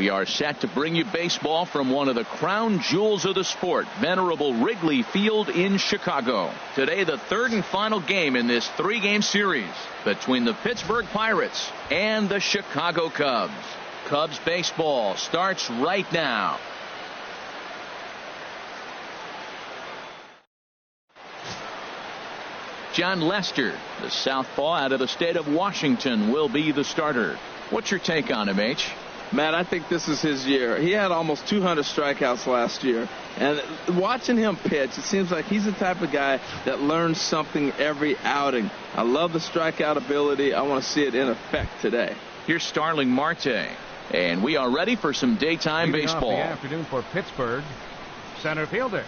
We are set to bring you baseball from one of the crown jewels of the sport, venerable Wrigley Field in Chicago. Today, the third and final game in this three-game series between the Pittsburgh Pirates and the Chicago Cubs. Cubs baseball starts right now. John Lester, the southpaw out of the state of Washington, will be the starter. What's your take on him, H? Matt, I think this is his year. He had almost 200 strikeouts last year. And watching him pitch, it seems like he's the type of guy that learns something every outing. I love the strikeout ability. I want to see it in effect today. Here's Starling Marte. And we are ready for some daytime baseball. The afternoon for Pittsburgh, center fielder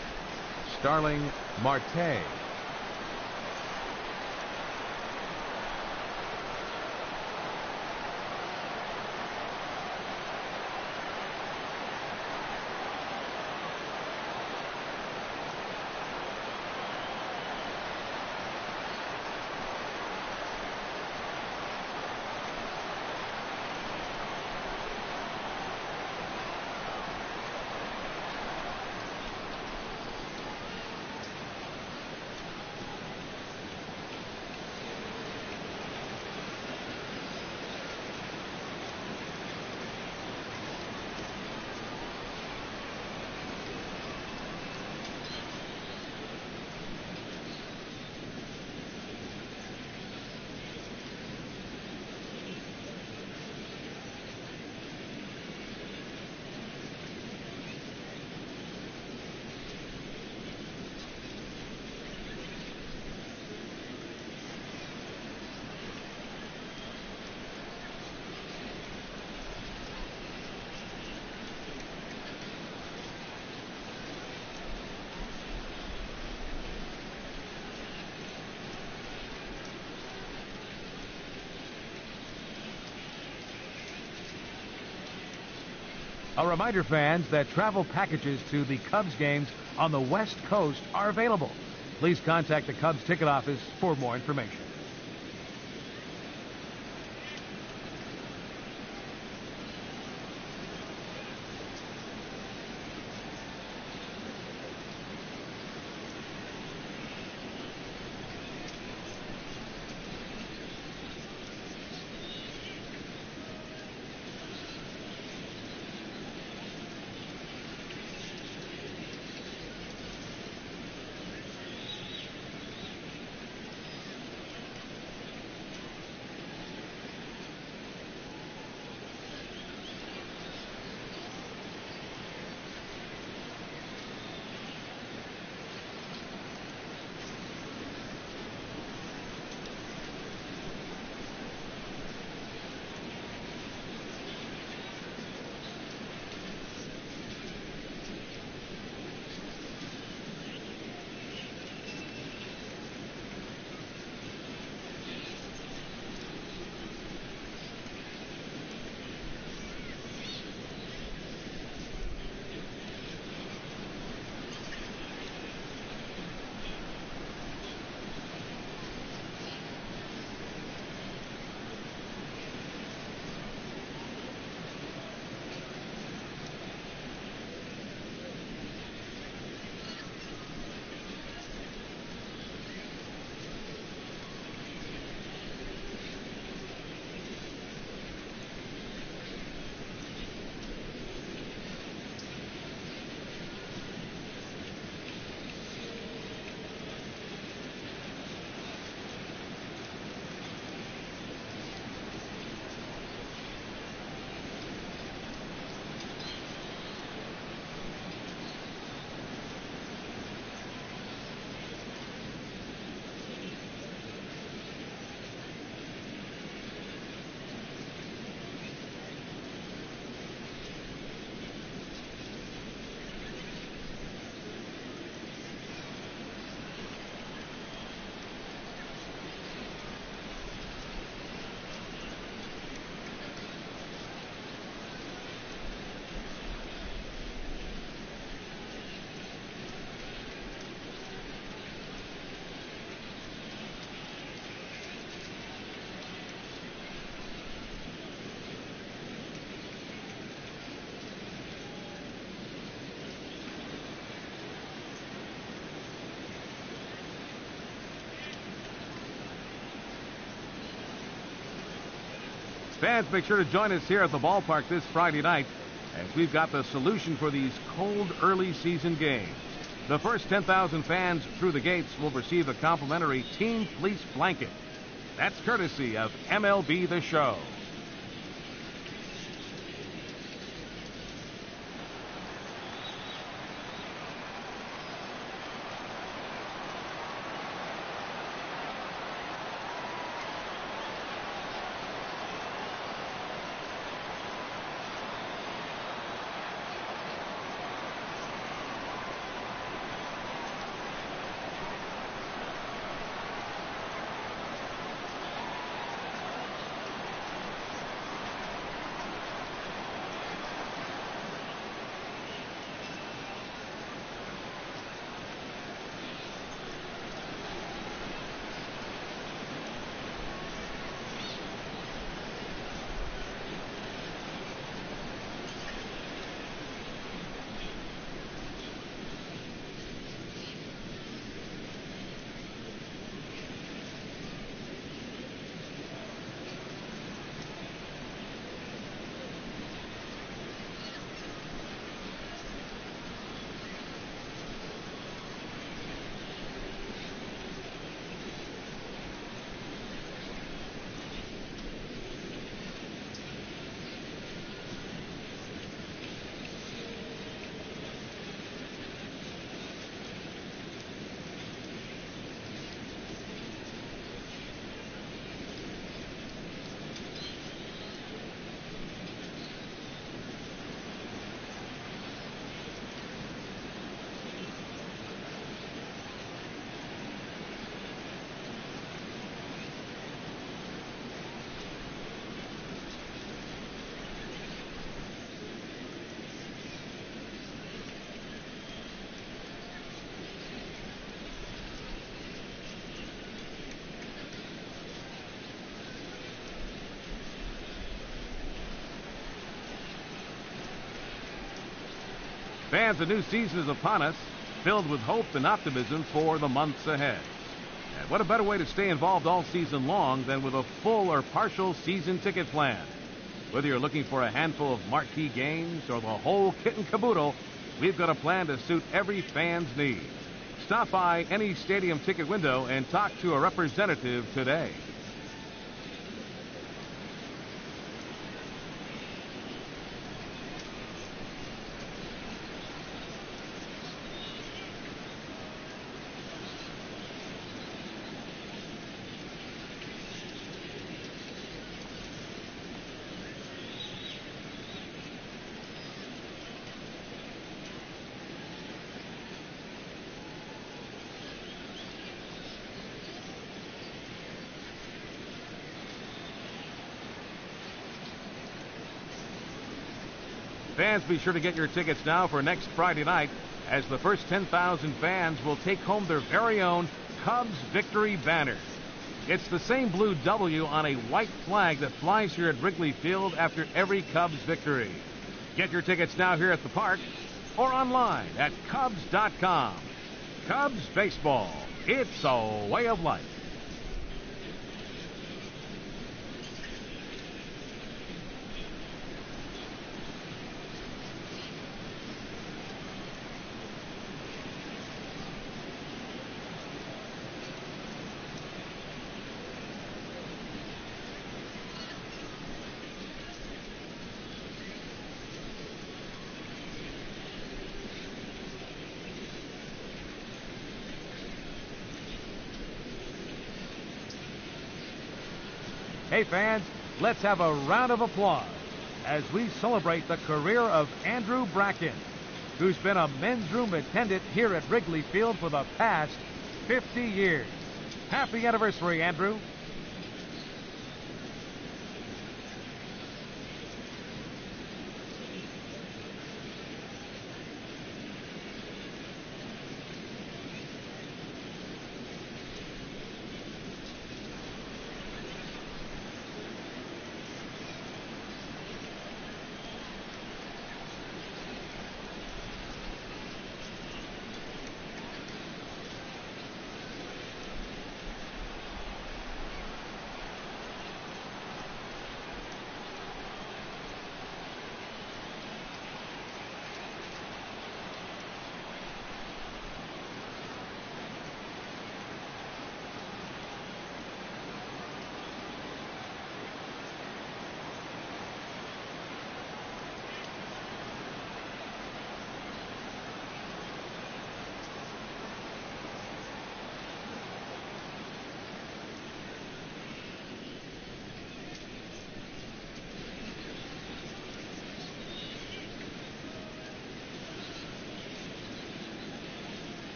Starling Marte. A reminder, fans, that travel packages to the Cubs games on the West Coast are available. Please contact the Cubs ticket office for more information. Fans, make sure to join us here at the ballpark this Friday night as we've got the solution for these cold early season games. The first 10,000 fans through the gates will receive a complimentary Team Fleece blanket. That's courtesy of MLB The Show. Fans, the new season is upon us, filled with hope and optimism for the months ahead. And what a better way to stay involved all season long than with a full or partial season ticket plan. Whether you're looking for a handful of marquee games or the whole kit and caboodle, we've got a plan to suit every fan's needs. Stop by any stadium ticket window and talk to a representative today. Fans, be sure to get your tickets now for next Friday night, as the first 10,000 fans will take home their very own Cubs victory banner. It's the same blue W on a white flag that flies here at Wrigley Field after every Cubs victory. Get your tickets now here at the park or online at Cubs.com. Cubs baseball, it's a way of life. Hey fans, let's have a round of applause as we celebrate the career of Andrew Bracken, who's been a men's room attendant here at Wrigley Field for the past 50 years. Happy anniversary, Andrew.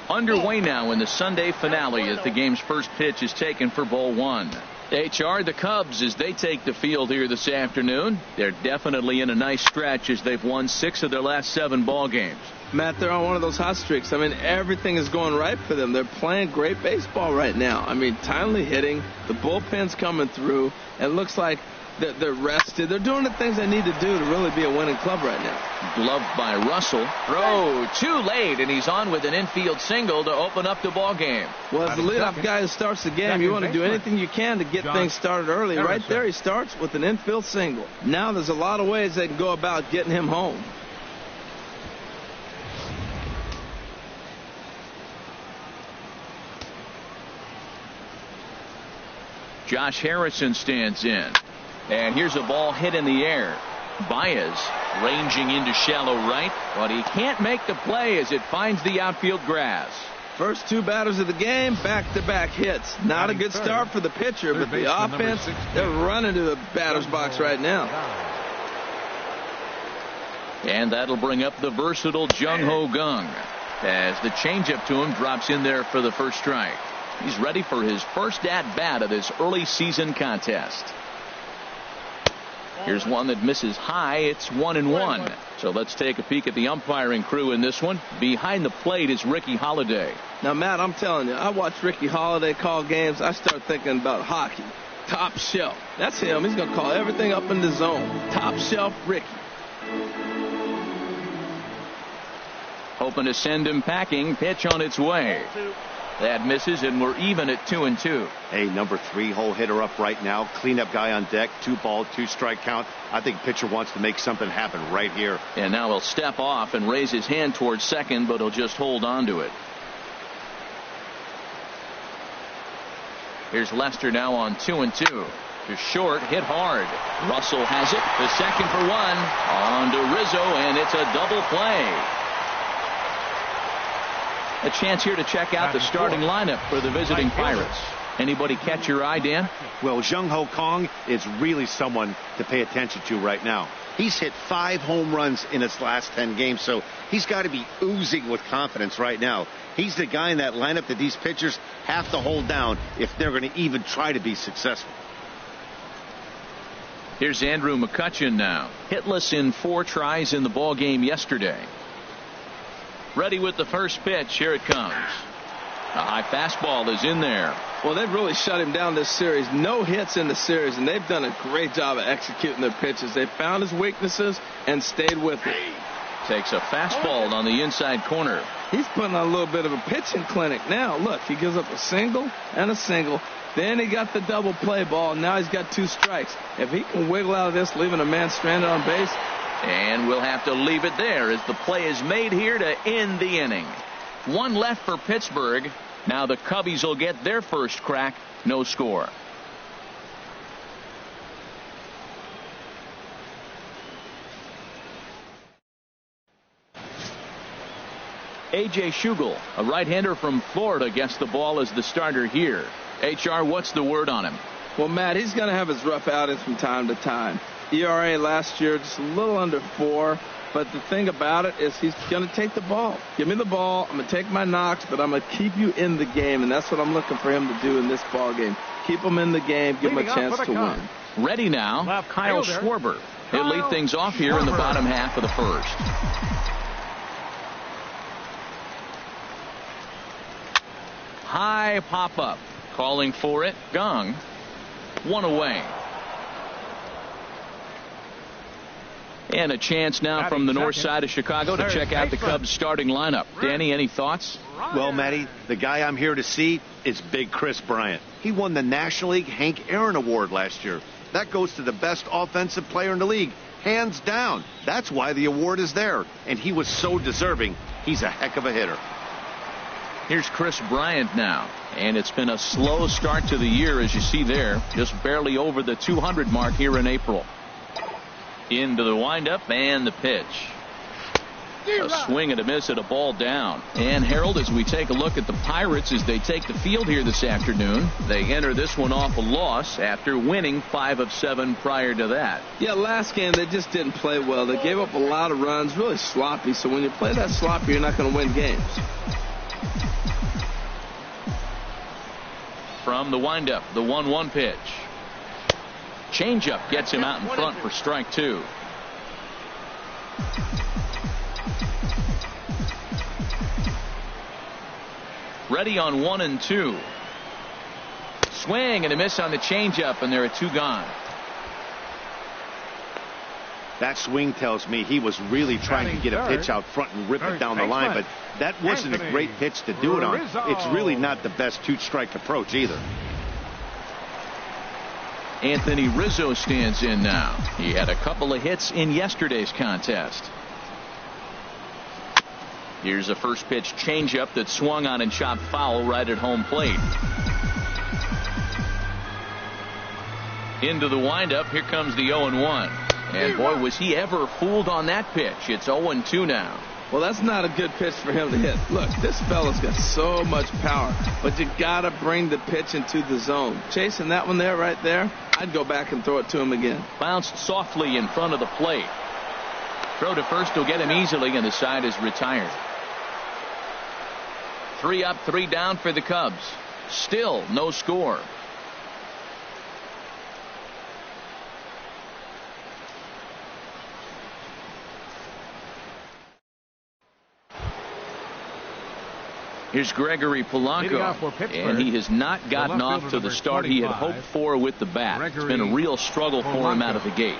Underway now in the Sunday finale as the game's first pitch is taken for ball one. HR, the Cubs, as they take the field here this afternoon. They're definitely in a nice stretch as they've won 6 of their last 7 ball games. Matt, they're on one of those hot streaks. I mean, everything is going right for them. They're playing great baseball right now. I mean, timely hitting, the bullpen's coming through, and it looks like they're rested. They're doing the things they need to do to really be a winning club right now. Gloved by Russell. Throw too late, and he's on with an infield single to open up the ball game. Well, as the leadoff guy who starts the game, you want to do anything you can to get things started early. Right there, he starts with an infield single. Now there's a lot of ways they can go about getting him home. Josh Harrison stands in. And here's a ball hit in the air. Baez ranging into shallow right, but he can't make the play as it finds the outfield grass. First 2 batters of the game, back-to-back hits. Not a good start for the pitcher, but the offense, they're running to the batter's box right now. And that'll bring up the versatile Jung-Ho Kang as the changeup to him drops in there for the first strike. He's ready for his first at-bat of this early season contest. Here's one that misses high. It's 1-1. So let's take a peek at the umpiring crew in this one. Behind the plate is Ricky Holiday. Now, Matt, I'm telling you, I watch Ricky Holiday call games. I start thinking about hockey. Top shelf. That's him. He's going to call everything up in the zone. Top shelf Ricky. Hoping to send him packing. Pitch on its way. That misses, and we're even at 2-2. Hey, number 3 hole hitter up right now. Cleanup guy on deck. 2-ball, 2-strike count. I think pitcher wants to make something happen right here. And now he'll step off and raise his hand towards second, but he'll just hold on to it. Here's Lester now on 2-2. To short, hit hard. Russell has it. The second for 1. On to Rizzo, and it's a double play. A chance here to check out the starting lineup for the visiting Pirates. Anybody catch your eye, Dan? Well, Jung-Ho Kang is really someone to pay attention to right now. He's hit 5 home runs in his last 10 games, so he's got to be oozing with confidence right now. He's the guy in that lineup that these pitchers have to hold down if they're going to even try to be successful. Here's Andrew McCutchen now. Hitless in 4 tries in the ball game yesterday. Ready with the first pitch. Here it comes. A high fastball is in there. Well, they've really shut him down this series. No hits in the series, and they've done a great job of executing their pitches. They found his weaknesses and stayed with it. Takes a fastball on the inside corner. He's putting on a little bit of a pitching clinic now. Look, he gives up a single and a single. Then he got the double play ball. Now he's got 2 strikes. If he can wiggle out of this, leaving a man stranded on base. And we'll have to leave it there as the play is made here to end the inning. 1 left for Pittsburgh. Now the Cubbies will get their first crack. No score. A.J. Schugel, a right-hander from Florida, gets the ball as the starter here. HR, what's the word on him? Well, Matt, he's going to have his rough outings from time to time. ERA last year just a little under 4. But the thing about it is he's going to take the ball. Give me the ball. I'm going to take my knocks, but I'm going to keep you in the game. And that's what I'm looking for him to do in this ball game. Keep him in the game. Give him a chance to win. Ready now, Kyle Schwarber. He'll lead things off here in the bottom half of the first. High pop-up. Calling for it. Kang. 1 away. And a chance now from the north side of Chicago to check out the Cubs starting lineup. Danny, any thoughts? Well, Matty, the guy I'm here to see is Big Chris Bryant. He won the National League Hank Aaron Award last year. That goes to the best offensive player in the league, hands down. That's why the award is there. And he was so deserving. He's a heck of a hitter. Here's Chris Bryant now. And it's been a slow start to the year, as you see there. Just barely over the 200 mark here in April. Into the windup and the pitch. A swing and a miss at a ball down. And Harold, as we take a look at the Pirates as they take the field here this afternoon, they enter this one off a loss after winning 5 of 7 prior to that. Yeah, last game they just didn't play well. They gave up a lot of runs, really sloppy. So when you play that sloppy, you're not going to win games. from the windup, the 1-1 pitch. Changeup gets him out in front for strike 2. Ready on 1 and 2. Swing and a miss on the changeup, and there are 2 gone. That swing tells me he was really trying to get a pitch out front and rip it down the line, but that wasn't a great pitch to do it on. It's really not the best 2-strike approach either. Anthony Rizzo stands in now. He had a couple of hits in yesterday's contest. Here's a first pitch changeup that swung on and chopped foul right at home plate. Into the windup. Here comes the 0-1. And boy, was he ever fooled on that pitch. It's 0-2 now. Well, that's not a good pitch for him to hit. Look, this fella's got so much power, but you got to bring the pitch into the zone. Chasing that one there, right there, I'd go back and throw it to him again. Bounced softly in front of the plate. Throw to first will get him easily, and the side is retired. 3 up, 3 down for the Cubs. Still no score. Here's Gregory Polanco, and he has not gotten off to the start he had hoped for with the bat. It's been a real struggle for him out of the gate.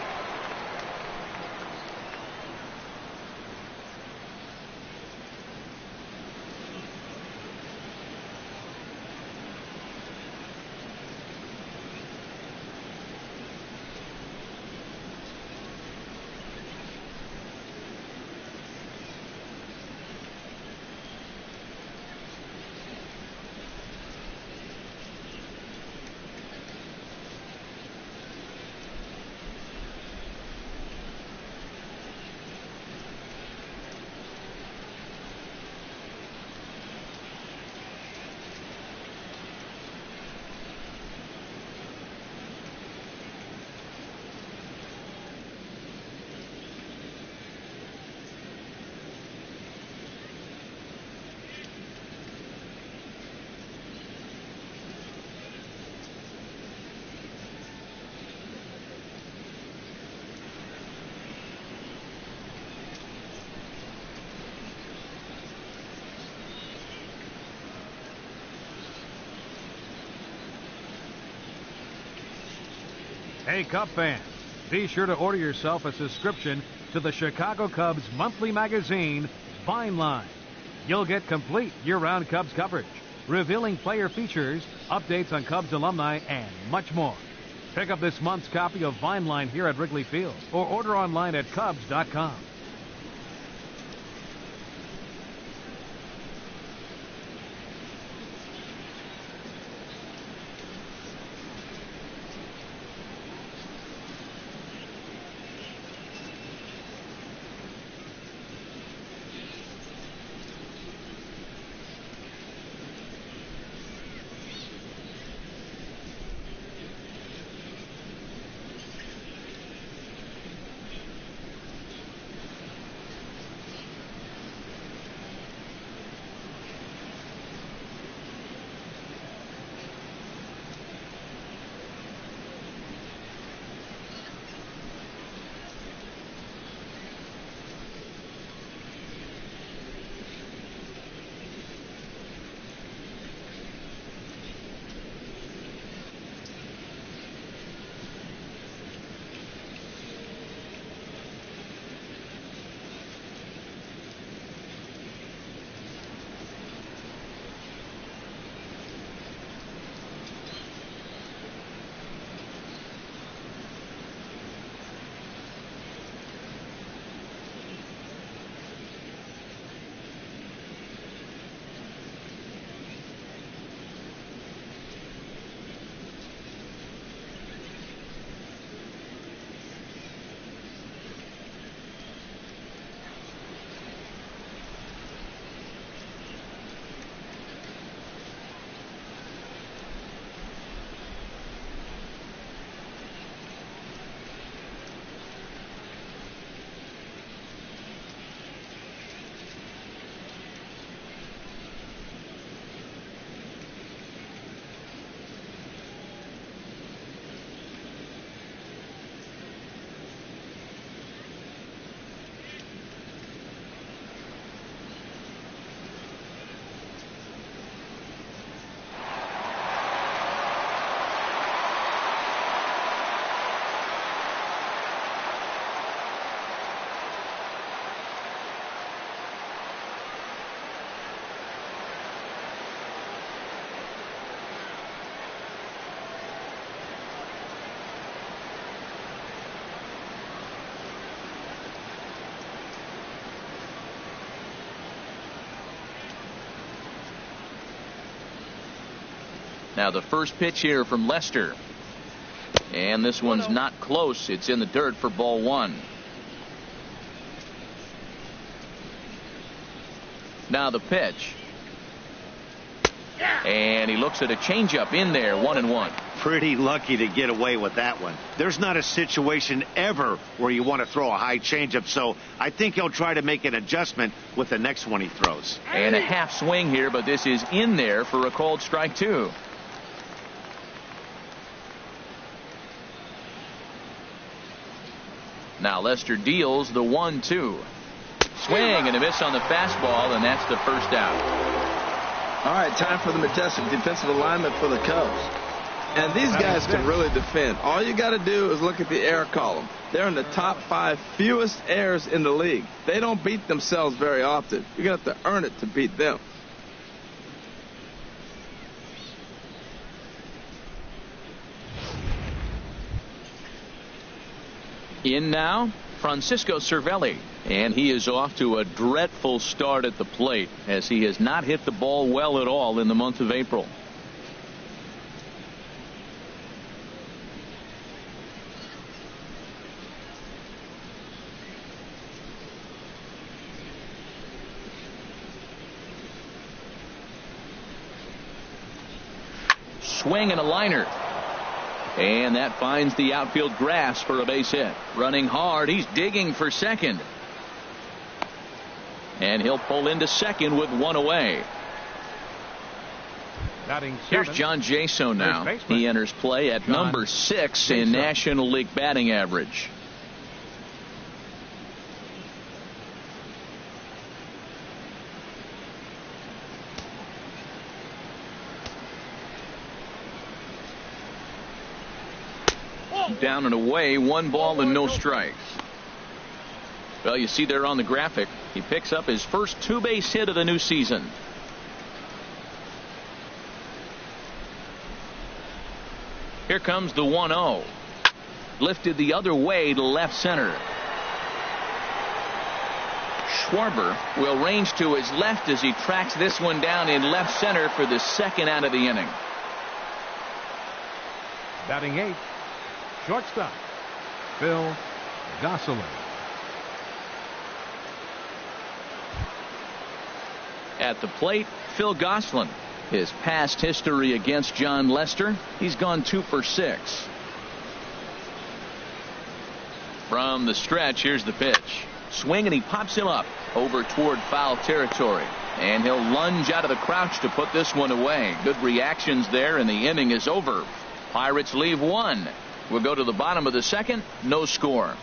Hey, Cub fans, be sure to order yourself a subscription to the Chicago Cubs monthly magazine, Vine Line. You'll get complete year-round Cubs coverage, revealing player features, updates on Cubs alumni, and much more. Pick up this month's copy of Vine Line here at Wrigley Field or order online at Cubs.com. Now the first pitch here from Lester. And this one's not close. It's in the dirt for ball one. Now the pitch. And he looks at a changeup in there, 1-1. Pretty lucky to get away with that one. There's not a situation ever where you want to throw a high changeup, so I think he'll try to make an adjustment with the next one he throws. And a half swing here, but this is in there for a called strike two. Now Lester deals the 1-2. Swing and a miss on the fastball, and that's the first out. All right, time for the majestic defensive alignment for the Cubs. And these guys can really defend. All you got to do is look at the error column. They're in the top 5 fewest errors in the league. They don't beat themselves very often. You're going to have to earn it to beat them. In now, Francisco Cervelli. And he is off to a dreadful start at the plate, as he has not hit the ball well at all in the month of April. Swing and a liner. And that finds the outfield grass for a base hit. Running hard, he's digging for second. And he'll pull into second with one away. Here's John Jaso now. He enters play at number 6 in National League batting average. Down and away, 1 ball and no strikes. Well, you see there on the graphic, he picks up his first 2-base hit of the new season. Here comes the 1-0. Lifted the other way to left center. Schwarber will range to his left as he tracks this one down in left center for the second out of the inning. Batting 8th, shortstop, Phil Gosselin. At the plate, Phil Gosselin. His past history against John Lester, he's gone 2 for 6. From the stretch, here's the pitch. Swing and he pops him up over toward foul territory. And he'll lunge out of the crouch to put this one away. Good reactions there, and the inning is over. Pirates leave 1. We'll go to the bottom of the second. No score.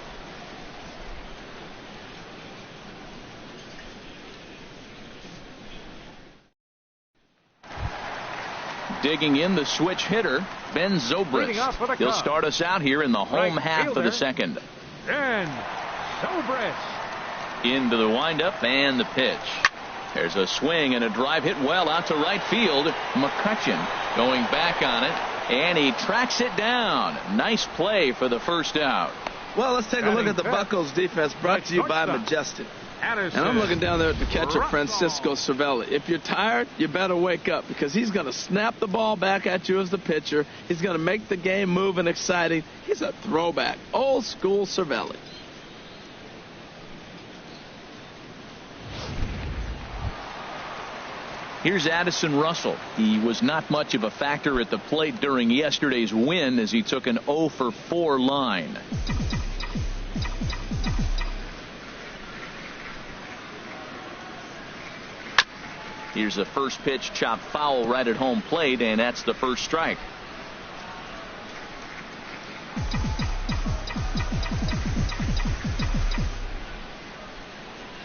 Digging in the switch hitter, Ben Zobrist. He'll start us out here in the home half of the second. Ben Zobrist. Into the windup and the pitch. There's a swing and a drive hit well out to right field. McCutchen going back on it, and he tracks it down. Nice play for the first out. Well, let's take a look at the Buccos defense, brought to you by Majestic. And I'm looking down there at the catcher, Francisco Cervelli. If you're tired, you better wake up, because he's going to snap the ball back at you as the pitcher. He's going to make the game move and exciting. He's a throwback. Old school Cervelli. Here's Addison Russell. He was not much of a factor at the plate during yesterday's win, as he took an 0 for 4 line. Here's the first pitch, chopped foul right at home plate, and that's the first strike.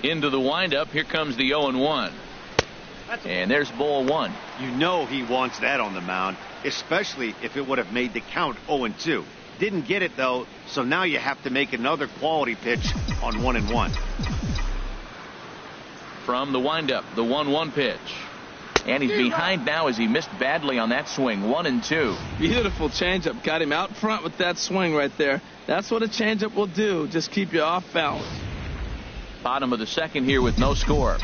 Into the windup. Here comes the 0-1. And there's ball 1. You know he wants that on the mound, especially if it would have made the count 0-2. Didn't get it, though, so now you have to make another quality pitch on 1-1. From the windup, the 1-1 pitch. And he's behind now as he missed badly on that swing. 1-2. Beautiful changeup. Got him out front with that swing right there. That's what a changeup will do. Just keep you off balance. Bottom of the second here with no score.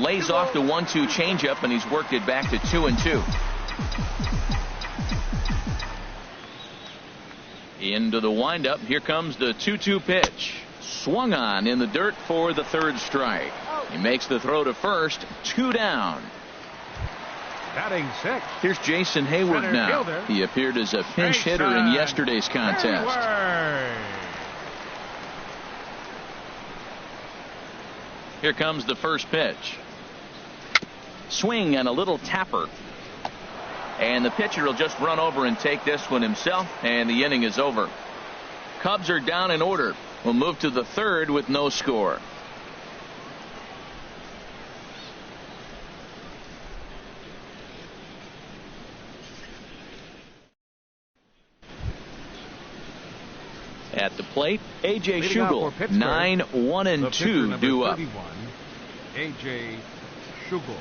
Lays off the 1-2 changeup, and he's worked it back to 2-2. Into the windup. Here comes the 2-2 pitch. Swung on in the dirt for the third strike. He makes the throw to first. 2 down. Batting sixth. Here's Jason Hayward Center now. fielder. He appeared as a pinch hitter in yesterday's contest. Hayward. Here comes the first pitch. Swing and a little tapper. And the pitcher will just run over and take this one himself, and the inning is over. Cubs are down in order. We'll move to the third with no score. At the plate, A.J. Schugel, 9-1-2 due up. A.J. Schugel.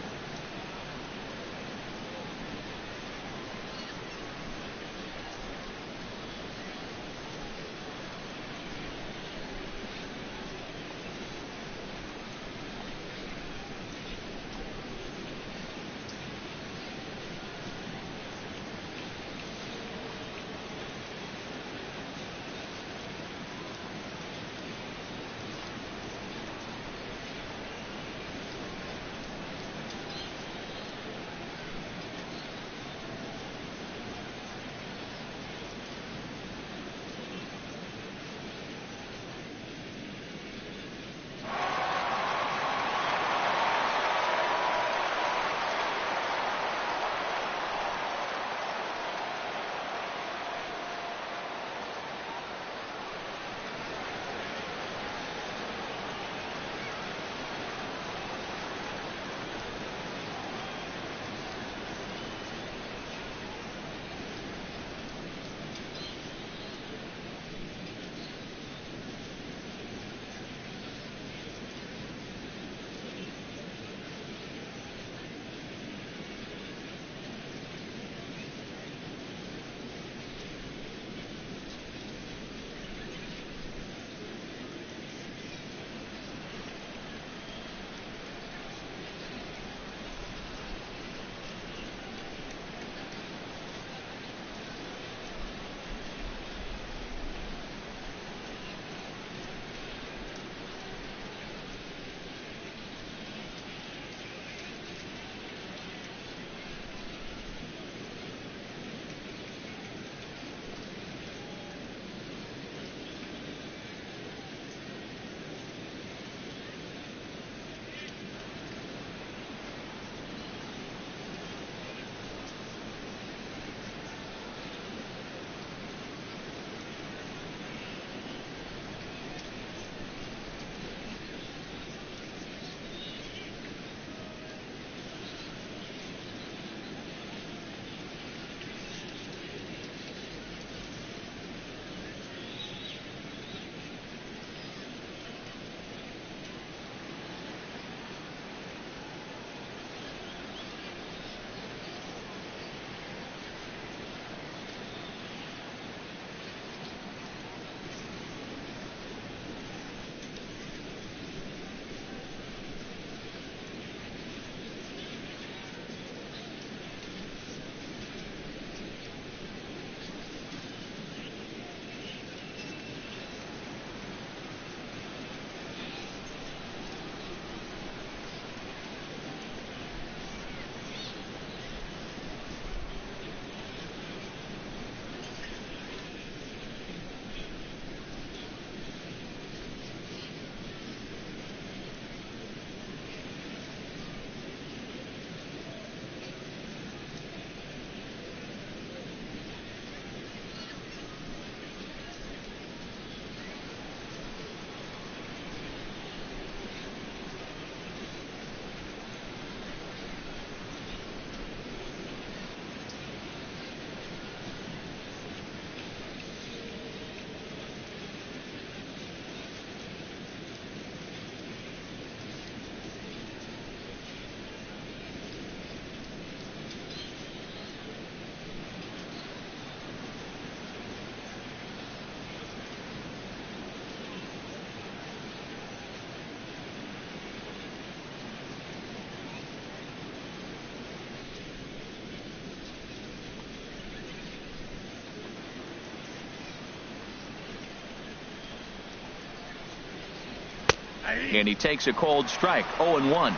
And he takes a cold strike, 0-1.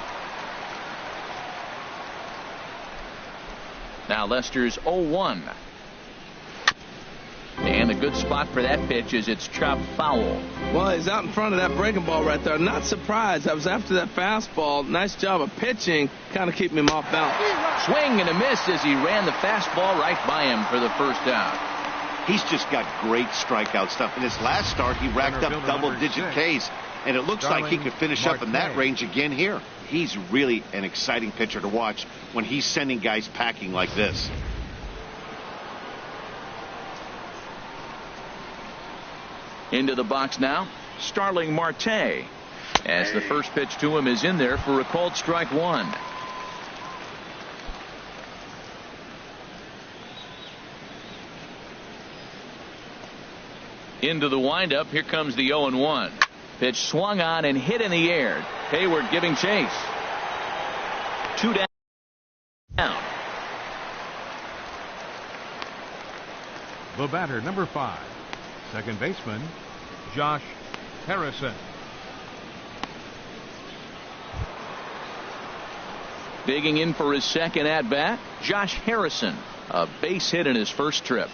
Now Lester's 0-1. And a good spot for that pitch is it's chopped foul. Well, he's out in front of that breaking ball right there. Not surprised. I was after that fastball. Nice job of pitching, kind of keeping him off balance. Swing and a miss as he ran the fastball right by him for the first out. He's just got great strikeout stuff. In his last start, he racked up double-digit Ks, and it looks like he could finish up in that range again here. He's really an exciting pitcher to watch when he's sending guys packing like this. Into the box now, Starling Marte, as the first pitch to him is in there for a called strike 1. Into the windup, here comes the 0-1. Pitch swung on and hit in the air. Hayward giving chase. 2 down. The batter, number 5, second baseman, Josh Harrison. Digging in for his second at-bat, Josh Harrison. A base hit in his first trip.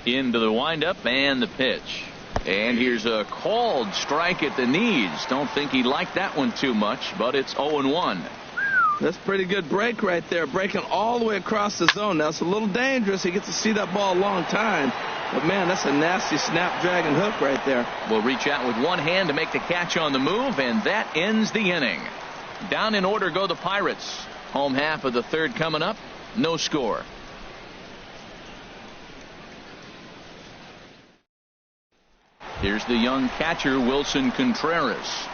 Into the windup and the pitch. And here's a called strike at the knees. Don't think he liked that one too much, but it's 0-1. That's a pretty good break right there, breaking all the way across the zone. Now, it's a little dangerous. He gets to see that ball a long time. But, man, that's a nasty snapdragon hook right there. Will reach out with one hand to make the catch on the move, and that ends the inning. Down in order go the Pirates. Home half of the third coming up. No score. Here's the young catcher, Wilson Contreras.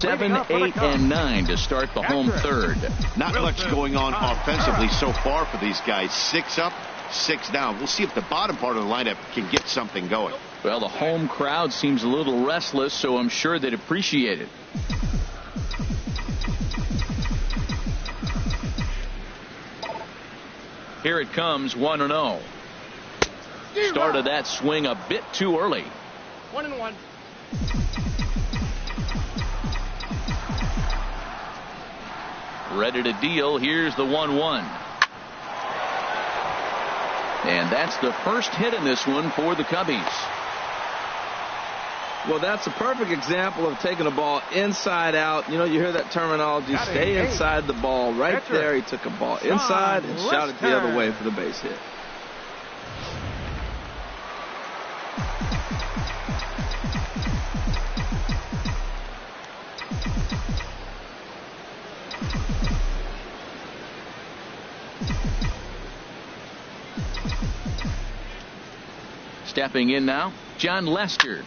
7, 8, and 9 to start the home third. Not much going on offensively so far for these guys. 6 up, 6 down. We'll see if the bottom part of the lineup can get something going. Well, the home crowd seems a little restless, so I'm sure they'd appreciate it. Here it comes, 1-0. Started that swing a bit too early. 1-1. Ready to deal. Here's the 1-1. And that's the first hit in this one for the Cubbies. Well, that's a perfect example of taking a ball inside out. You know, you hear that terminology, stay inside the ball. Right there, he took a ball inside and shot it the other way for the base hit. Stepping in now, John Lester.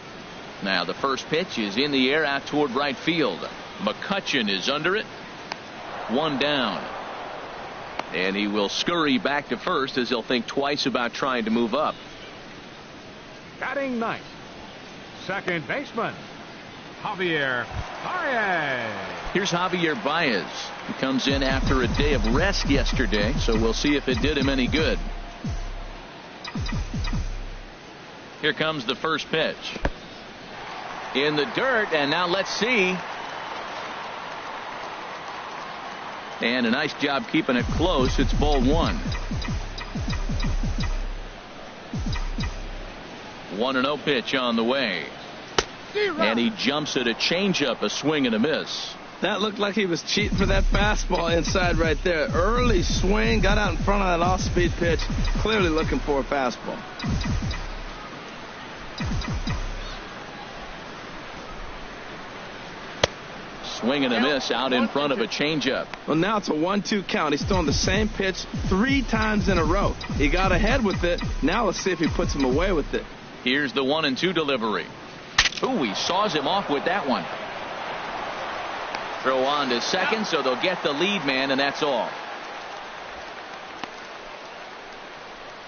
Now the first pitch is in the air out toward right field. McCutchen is under it. 1 down. And he will scurry back to first as he'll think twice about trying to move up. Batting ninth, second baseman, Javier Baez. Here's Javier Baez. He comes in after a day of rest yesterday, so we'll see if it did him any good. Here comes the first pitch. In the dirt, and now let's see. And a nice job keeping it close. It's ball 1. 1-0 pitch on the way. And he jumps at a changeup, a swing and a miss. That looked like he was cheating for that fastball inside right there. Early swing, got out in front of that off-speed pitch, clearly looking for a fastball. Swing and a miss out in front of a changeup. Well, now it's a 1-2 count. He's throwing the same pitch 3 times in a row. He got ahead with it. Now let's see if he puts him away with it. Here's the 1-2 delivery. Ooh, he saws him off with that one. Throw on to second, so they'll get the lead man, and that's all.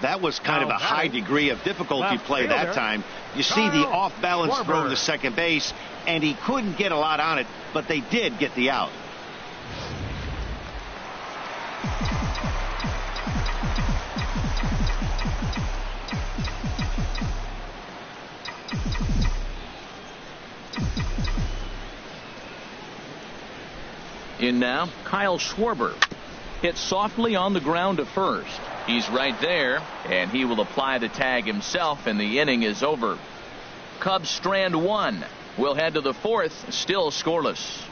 That was kind of a high degree of difficulty play that time. You see the off-balance throw to second base, and he couldn't get a lot on it, but they did get the out. In now, Kyle Schwarber. Hit softly on the ground to first. He's right there, and he will apply the tag himself, and the inning is over. Cubs strand 1. We'll head to the 4th, still scoreless.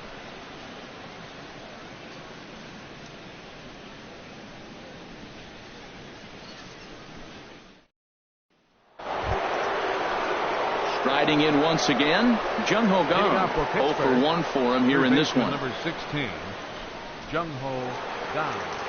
Striding in once again, Jung Ho Kang. 0 for 1 for him here in this one. Number 16, Jung Ho Kang.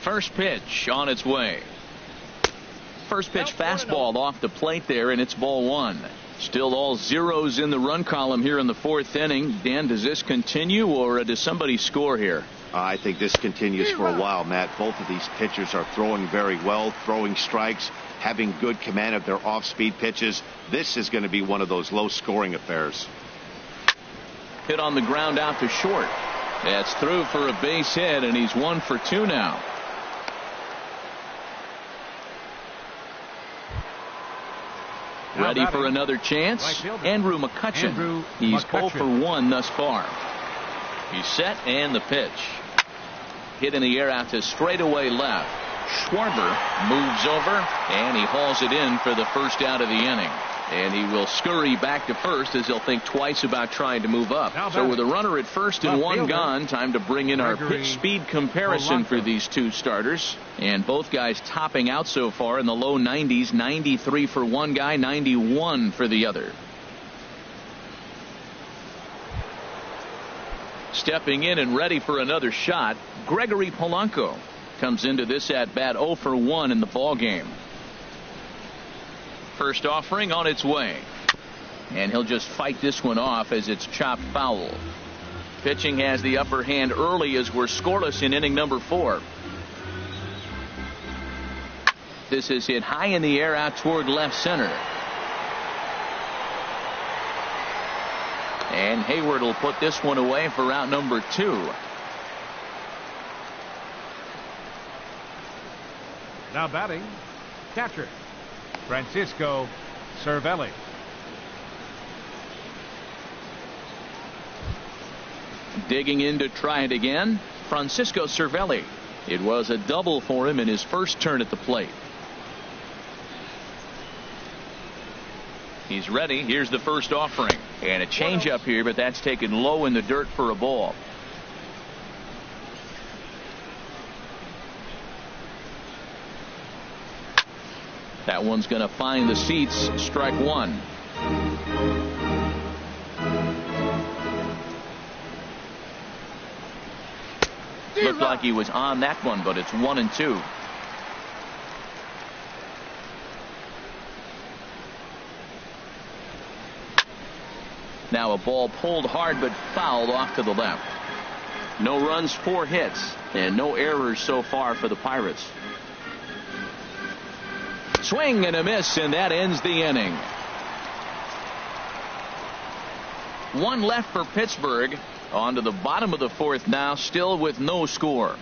First pitch on its way. First pitch fastball off the plate there, and it's ball one. Still all zeros in the run column here in the fourth inning. Dan, does this continue, or does somebody score here? I think this continues for a while, Matt. Both of these pitchers are throwing very well, throwing strikes, having good command of their off-speed pitches. This is going to be one of those low-scoring affairs. Hit on the ground out to short. That's through for a base hit, and he's 1 for 2 now. Ready for another chance. Andrew McCutchen. He's 0 for 1 thus far. He's set, and the pitch. Hit in the air out to straightaway left. Schwarber moves over, and he hauls it in for the first out of the inning. And he will scurry back to first as he'll think twice about trying to move up. So with a runner at first and one gone, time to bring in our pitch speed comparison for these two starters. And both guys topping out so far in the low 90s, 93 for one guy, 91 for the other. Stepping in and ready for another shot, Gregory Polanco comes into this at bat 0 for 1 in the ball game. First offering on its way, and he'll just fight this one off as it's chopped foul. Pitching has the upper hand early as we're scoreless in inning number 4. This is hit high in the air out toward left center. And Hayward will put this one away for out number 2. Now batting, catcher Francisco Cervelli. Digging in to try it again, Francisco Cervelli. It was a double for him in his first turn at the plate. He's ready. Here's the first offering, and a changeup here, but that's taken low in the dirt for a ball. That one's going to find the seats. Strike one. Looked like he was on that one, but it's 1-2. Now a ball pulled hard but fouled off to the left. No runs, 4 hits, and no errors so far for the Pirates. Swing and a miss, and that ends the inning. 1 left for Pittsburgh. On to the bottom of the 4th now, still with no score.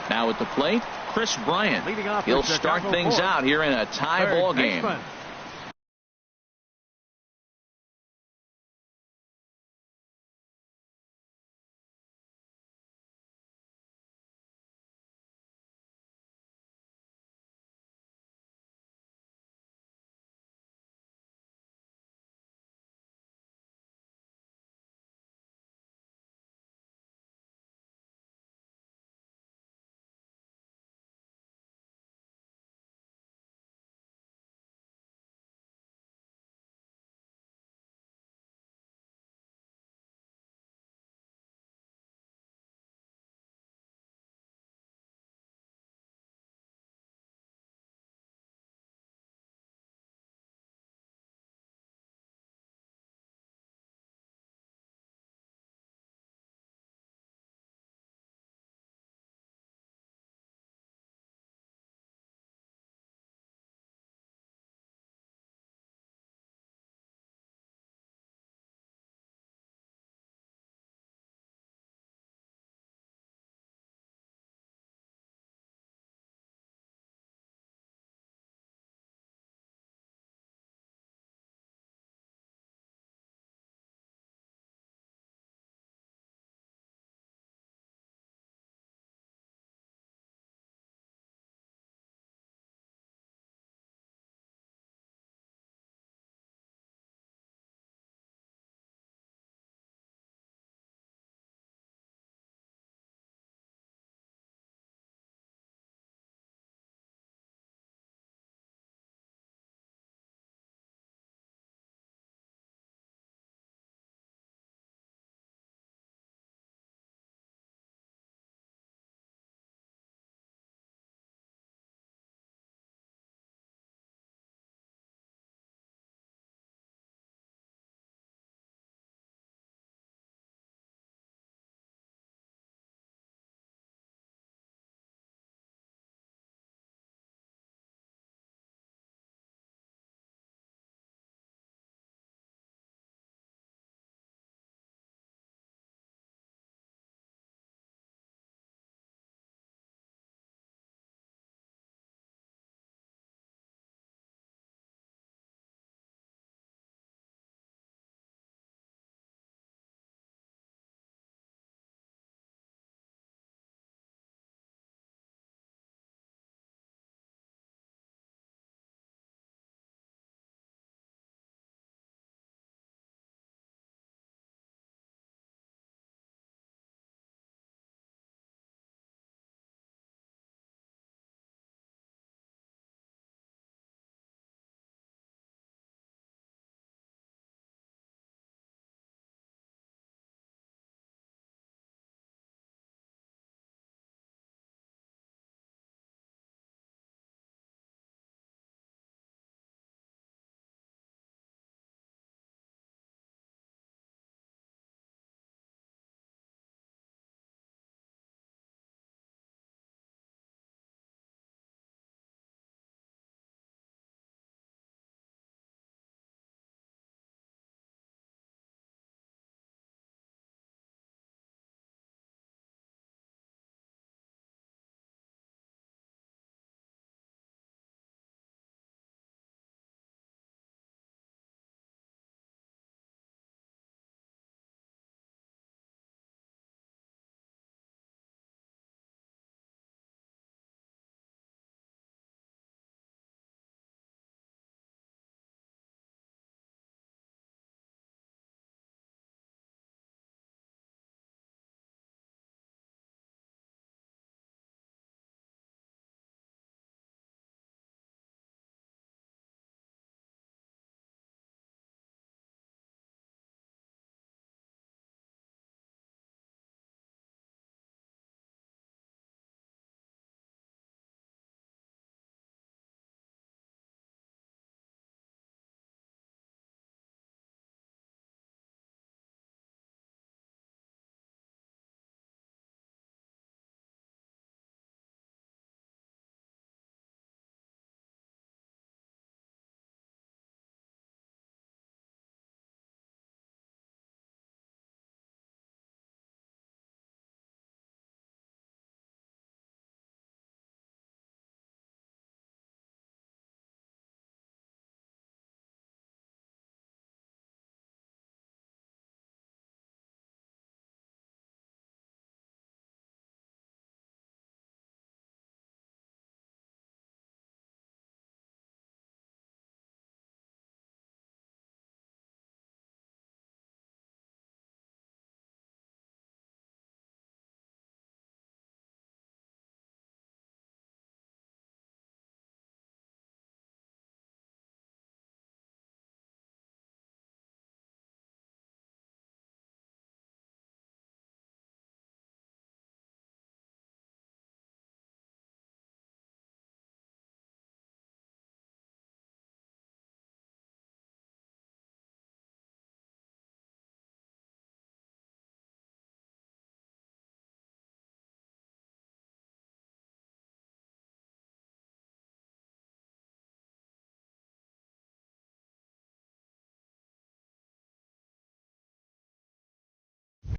Now at the plate, Chris Bryant. He'll start things out here in a tie ball game.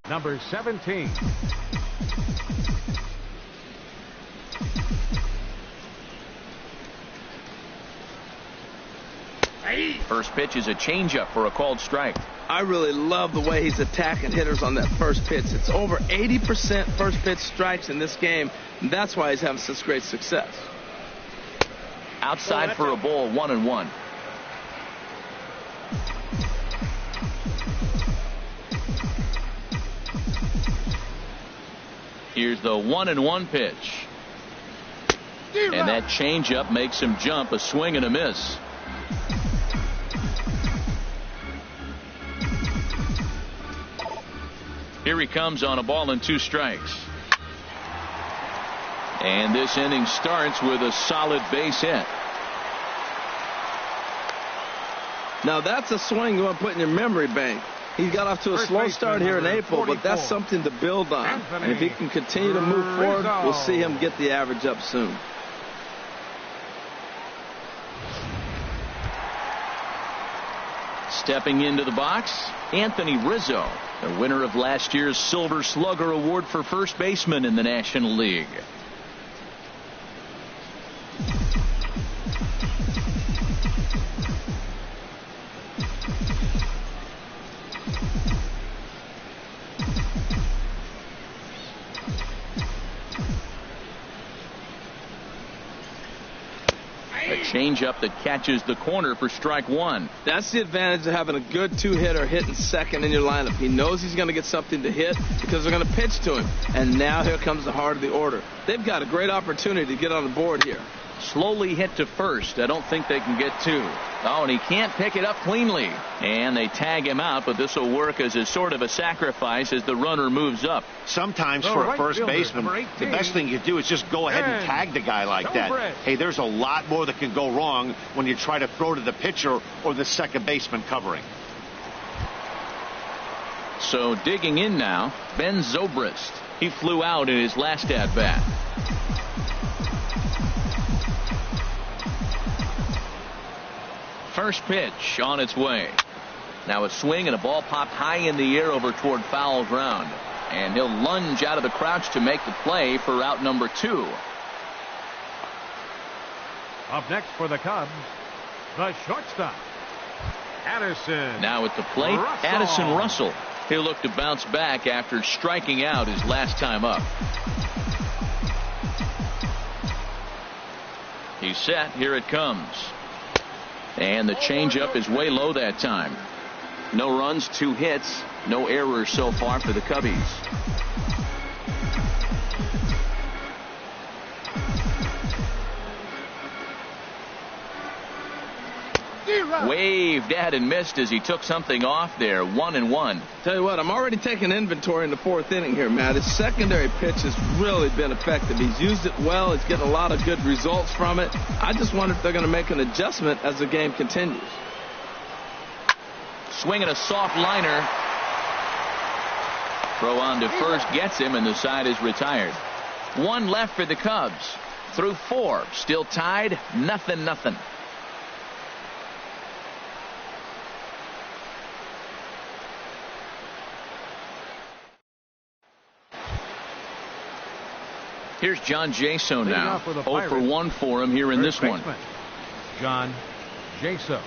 number 17. First pitch is a changeup for a called strike. I really love the way he's attacking hitters on that first pitch. It's over 80% first pitch strikes in this game, and that's why he's having such great success. Outside for a ball, 1-1. Here's the 1-1 pitch. And that changeup makes him jump. A swing and a miss. Here he comes on a ball and 2 strikes. And this inning starts with a solid base hit. Now that's a swing you want to put in your memory bank. He got off to a slow start here in April, but that's something to build on. And if he can continue to move forward, we'll see him get the average up soon. Stepping into the box, Anthony Rizzo, the winner of last year's Silver Slugger Award for first baseman in the National League. Changeup that catches the corner for strike 1. That's the advantage of having a good 2-hitter hitting second in your lineup. He knows he's going to get something to hit because they're going to pitch to him. And now here comes the heart of the order. They've got a great opportunity to get on the board here. Slowly hit to first. I don't think they can get 2. Oh, and he can't pick it up cleanly. And they tag him out, but this will work as a sort of a sacrifice as the runner moves up. Sometimes for a first baseman, the best thing you do is just go ahead and tag the guy like that. Hey, there's a lot more that can go wrong when you try to throw to the pitcher or the second baseman covering. So digging in now, Ben Zobrist. He flew out in his last at-bat. First pitch on its way. Now a swing and a ball popped high in the air over toward foul ground. And he'll lunge out of the crouch to make the play for out number 2. Up next for the Cubs, the shortstop, Addison. Now at the plate, Addison Russell. He'll look to bounce back after striking out his last time up. He's set. Here it comes. And the changeup is way low that time. No runs, 2 hits, no errors so far for the Cubbies. Waved at and missed as he took something off there. 1-1. Tell you what, I'm already taking inventory in the 4th inning here, Matt. His secondary pitch has really been effective. He's used it well. He's getting a lot of good results from it. I just wonder if they're going to make an adjustment as the game continues. Swinging a soft liner. Throw on to first gets him, and the side is retired. 1 left for the Cubs. Through 4. Still tied. 0-0. Here's John Jaso now. 0 for 1 for him here in this one. John Jaso.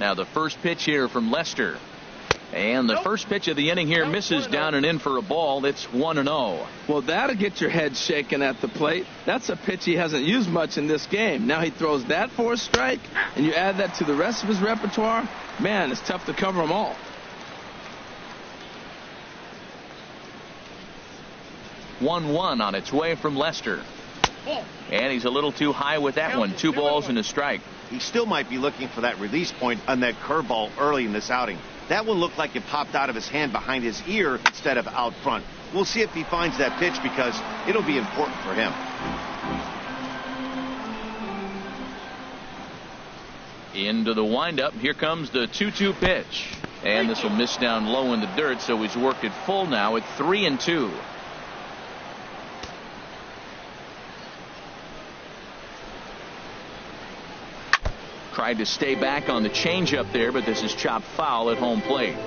Now the first pitch here from Lester. And the first pitch of the inning here misses down and in for a ball. It's 1-0. Well, that'll get your head shaking at the plate. That's a pitch he hasn't used much in this game. Now he throws that for a strike, and you add that to the rest of his repertoire. Man, it's tough to cover them all. 1-1 on its way from Lester. And he's a little too high with that one. 2 balls and a strike. He still might be looking for that release point on that curveball early in this outing. That one looked like it popped out of his hand behind his ear instead of out front. We'll see if he finds that pitch because it'll be important for him. Into the windup. Here comes the 2-2 pitch. And this will miss down low in the dirt, so he's worked it full now at 3-2. Tried to stay back on the changeup there, but this is chopped foul at home plate.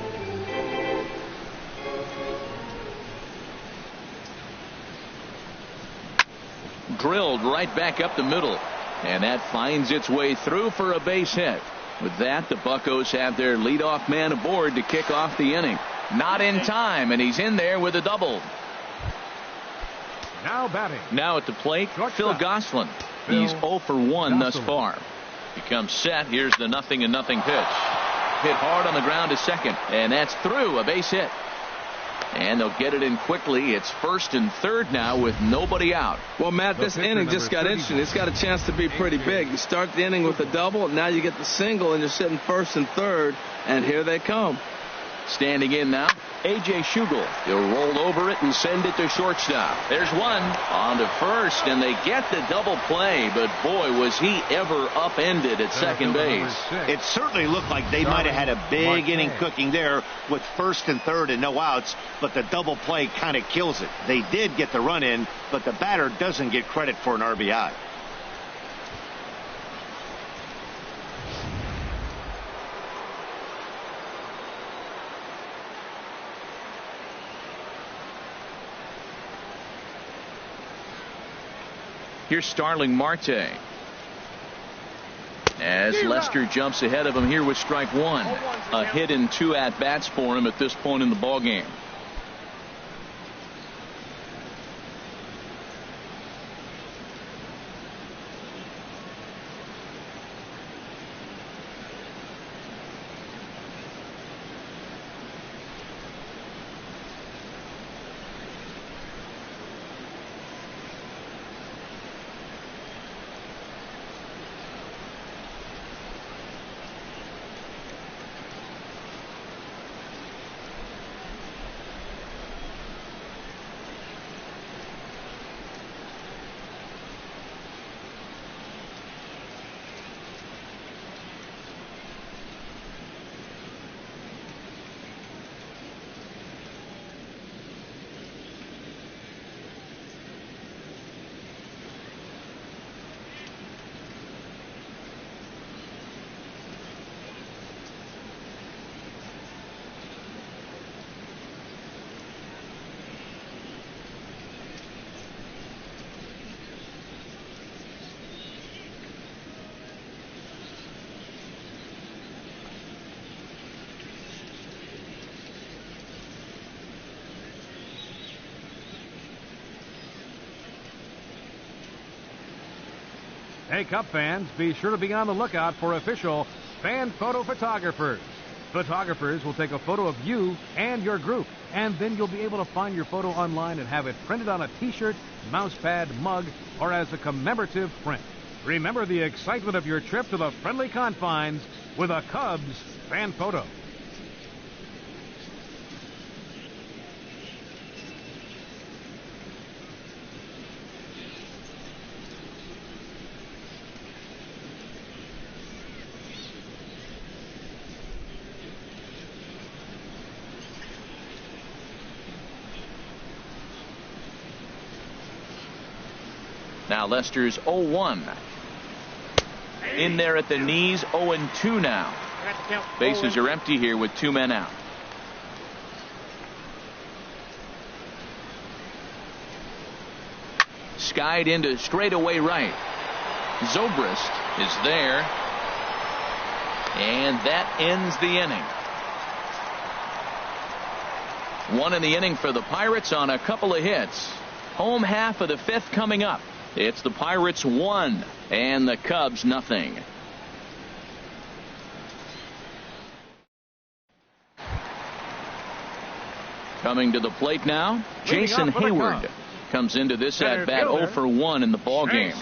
Drilled right back up the middle, and that finds its way through for a base hit. With that, the Buccos have their leadoff man aboard to kick off the inning. Not in time, and he's in there with a double. Now batting. Now at the plate, Phil Gosselin. He's 0 for 1 thus far. Becomes set. Here's the 0-0 pitch. Hit hard on the ground to second, and that's through. A base hit. And they'll get it in quickly. It's first and third now with nobody out. Well, Matt, this inning just got interesting. It's got a chance to be pretty big. You start the inning with a double, now you get the single, and you're sitting first and third, and here they come. Standing in now, A.J. Schugel. He'll roll over it and send it to shortstop. There's one on to first, and they get the double play, but boy, was he ever upended at second base. It certainly looked like they might have had a big inning cooking there with first and third and no outs, but the double play kind of kills it. They did get the run in, but the batter doesn't get credit for an RBI. Here's Starling Marte. As Lester jumps ahead of him here with strike one. A hit and 2 at-bats for him at this point in the ballgame. Hey, Cub fans, be sure to be on the lookout for official fan photo photographers. Photographers will take a photo of you and your group, and then you'll be able to find your photo online and have it printed on a T-shirt, mousepad, mug, or as a commemorative print. Remember the excitement of your trip to the friendly confines with a Cubs fan photo. Now Lester's 0-1. In there at the knees, 0-2 now. Bases are empty here with 2 men out. Skied into straightaway right. Zobrist is there. And that ends the inning. One in the inning for the Pirates on a couple of hits. Home half of the fifth coming up. It's the Pirates 1 and the Cubs nothing. Coming to the plate now, Jason Hayward comes into this at bat 0 for 1 in the ball game.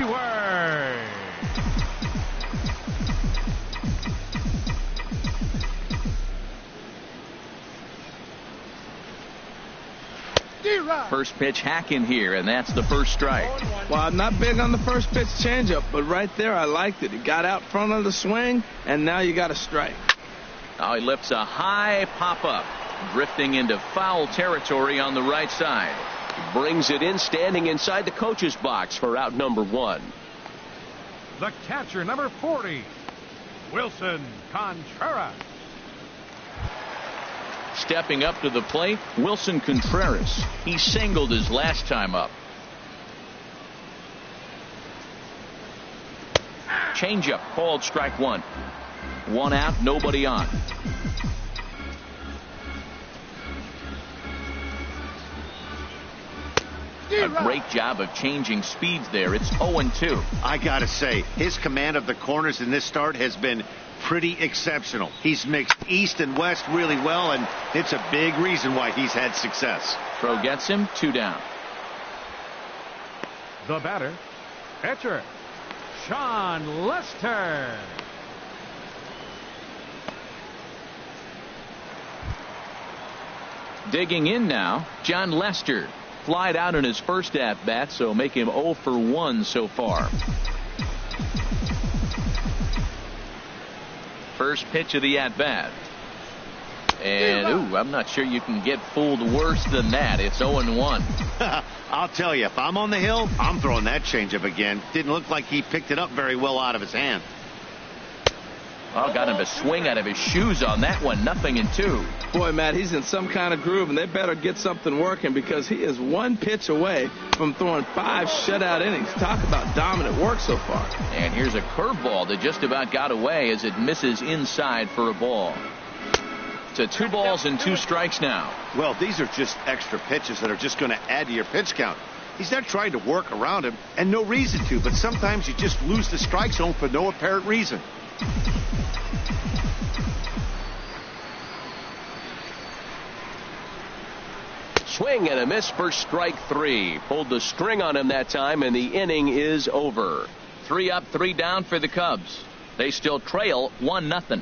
Away. First pitch hack in here, and that's the first strike. Well, I'm not big on the first pitch changeup, but right there I liked it. He got out front of the swing, and now you got a strike. Now he lifts a high pop-up, drifting into foul territory on the right side. Brings it in, standing inside the coach's box for out number 1. The catcher, number 40, Wilson Contreras. Stepping up to the plate, Wilson Contreras. He singled his last time up. Changeup called strike 1. 1 out, nobody on. A great job of changing speeds there. It's 0-2. I gotta say, his command of the corners in this start has been pretty exceptional. He's mixed east and west really well, and it's a big reason why he's had success. Throw gets him, 2 down. The batter, pitcher, Sean Lester. Digging in now, John Lester. Flied out in his first at-bat, so make him 0 for 1 so far. First pitch of the at-bat. And, I'm not sure you can get fooled worse than that. It's 0-1. I'll tell you, if I'm on the hill, I'm throwing that changeup again. Didn't look like he picked it up very well out of his hand. Well, got him to swing out of his shoes on that one. 0-2. Boy, Matt, he's in some kind of groove, and they better get something working because he is 1 pitch away from throwing 5 shutout innings. Talk about dominant work so far. And here's a curveball that just about got away as it misses inside for a ball. To 2 balls and 2 strikes now. Well, these are just extra pitches that are just going to add to your pitch count. He's not trying to work around him, and no reason to, but sometimes you just lose the strike zone for no apparent reason. Swing and a miss for strike 3. Pulled the string on him that time, and the inning is over. 3 up, 3 down for the Cubs. They still trail 1-0.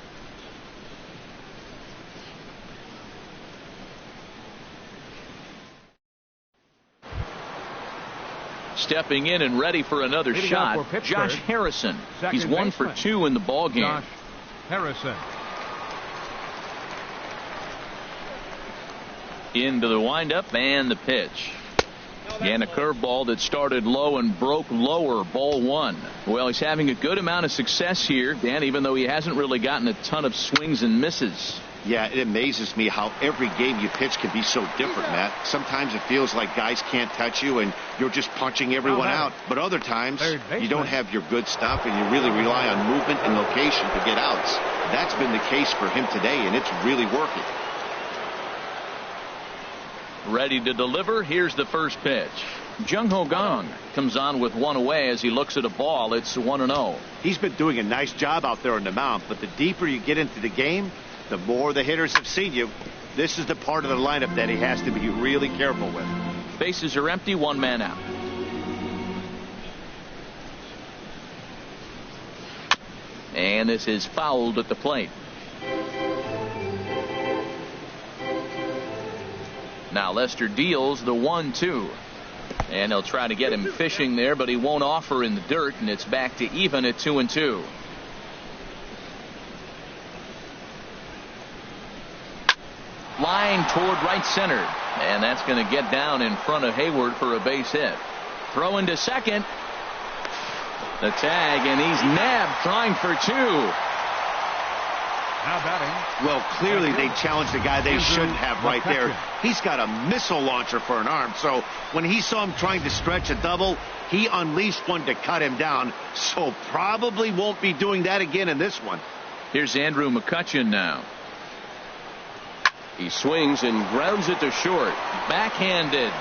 Stepping in and ready for another shot, Josh Harrison. He's 1 for 2 in the ball game. Josh Harrison. Into the windup and the pitch. And a curveball that started low and broke lower. Ball 1. Well, he's having a good amount of success here, Dan, even though he hasn't really gotten a ton of swings and misses. Yeah, it amazes me how every game you pitch can be so different, Matt. Sometimes it feels like guys can't touch you and you're just punching everyone out. But other times you don't have your good stuff and you really rely on movement and location to get outs. That's been the case for him today, and it's really working. Ready to deliver. Here's the first pitch. Jung Ho Gong comes on with 1 away as he looks at a ball. It's 1-0. He's been doing a nice job out there on the mound, but the deeper you get into the game, the more the hitters have seen you. This is the part of the lineup that he has to be really careful with. Bases are empty, 1 man out. And this is fouled at the plate. Now Lester deals the 1-2. And he'll try to get him fishing there, but he won't offer in the dirt, and it's back to even at 2-2. Line toward right center, and that's going to get down in front of Hayward for a base hit. Throw into second. The tag, and he's nabbed, trying for 2. Now batting. Well, clearly they challenged a guy they shouldn't have right there. He's got a missile launcher for an arm, so when he saw him trying to stretch a double, he unleashed one to cut him down, so probably won't be doing that again in this one. Here's Andrew McCutchen now. He swings and grounds it to short. Backhanded.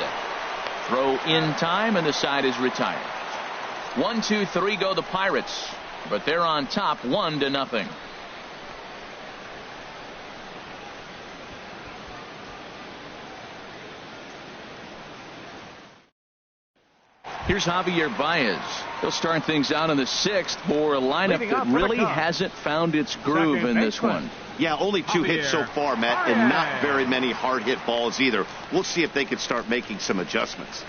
Throw in time, and the side is retired. 1, 2, 3 go the Pirates, but they're on top 1-0. Here's Javier Baez. He'll start things out in the 6th for a lineup that really hasn't found its groove in this one. Yeah, only 2 hits so far, Matt, and not very many hard hit balls either. We'll see if they can start making some adjustments.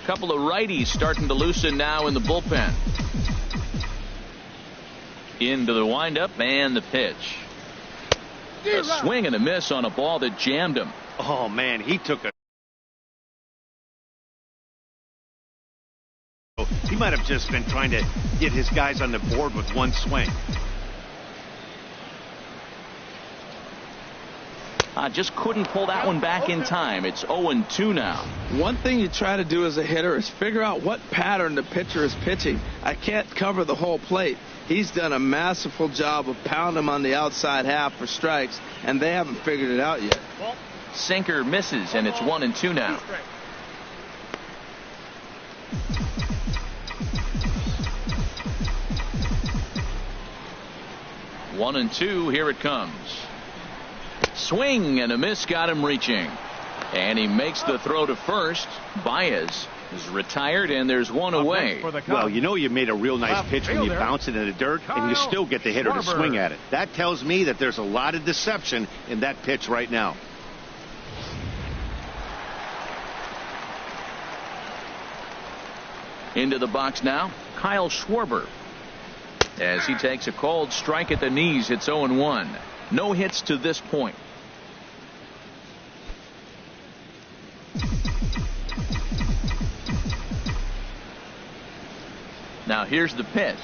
A couple of righties starting to loosen now in the bullpen. Into the windup and the pitch. A swing and a miss on a ball that jammed him. Oh, man, he took a... He might have just been trying to get his guys on the board with one swing. Just couldn't pull that one back in time. It's 0-2 now. One thing you try to do as a hitter is figure out what pattern the pitcher is pitching. I can't cover the whole plate. He's done a masterful job of pounding him on the outside half for strikes, and they haven't figured it out yet. Sinker misses, and it's 1-2 now. One and two, here it comes. Swing and a miss got him reaching. And he makes the throw to first. Baez is retired, and there's one away. Well, you know you made a real nice pitch when you bounce it in the dirt, and you still get the hitter to swing at it. That tells me that there's a lot of deception in that pitch right now. Into the box now, Kyle Schwarber. As he takes a cold strike at the knees, it's 0-1. No hits to this point. Now here's the pitch.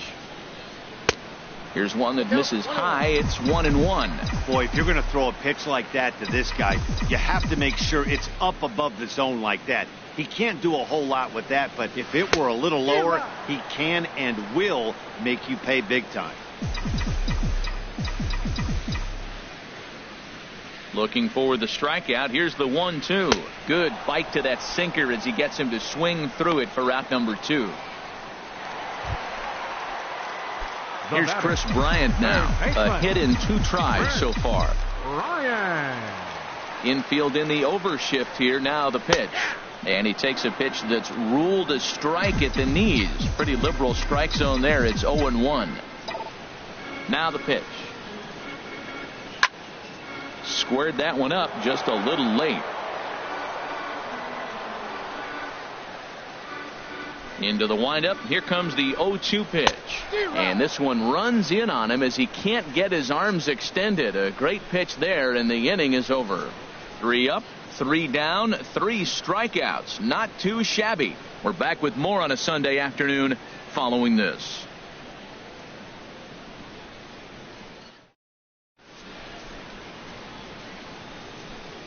Here's one that misses high. It's 1-1. Boy, if you're going to throw a pitch like that to this guy, you have to make sure it's up above the zone like that. He can't do a whole lot with that, but if it were a little lower, he can and will make you pay big time. Looking for the strikeout. Here's the 1-2. Good bite to that sinker as he gets him to swing through it for out number 2. Here's Chris Bryant now. A hit in 2 tries so far. Infield in the overshift here. Now the pitch. And he takes a pitch that's ruled a strike at the knees. Pretty liberal strike zone there. It's 0-1. Now the pitch. Squared that one up just a little late. Into the windup. Here comes the 0-2 pitch. And this one runs in on him as he can't get his arms extended. A great pitch there, and the inning is over. 3 up, 3 down, 3 strikeouts. Not too shabby. We're back with more on a Sunday afternoon following this.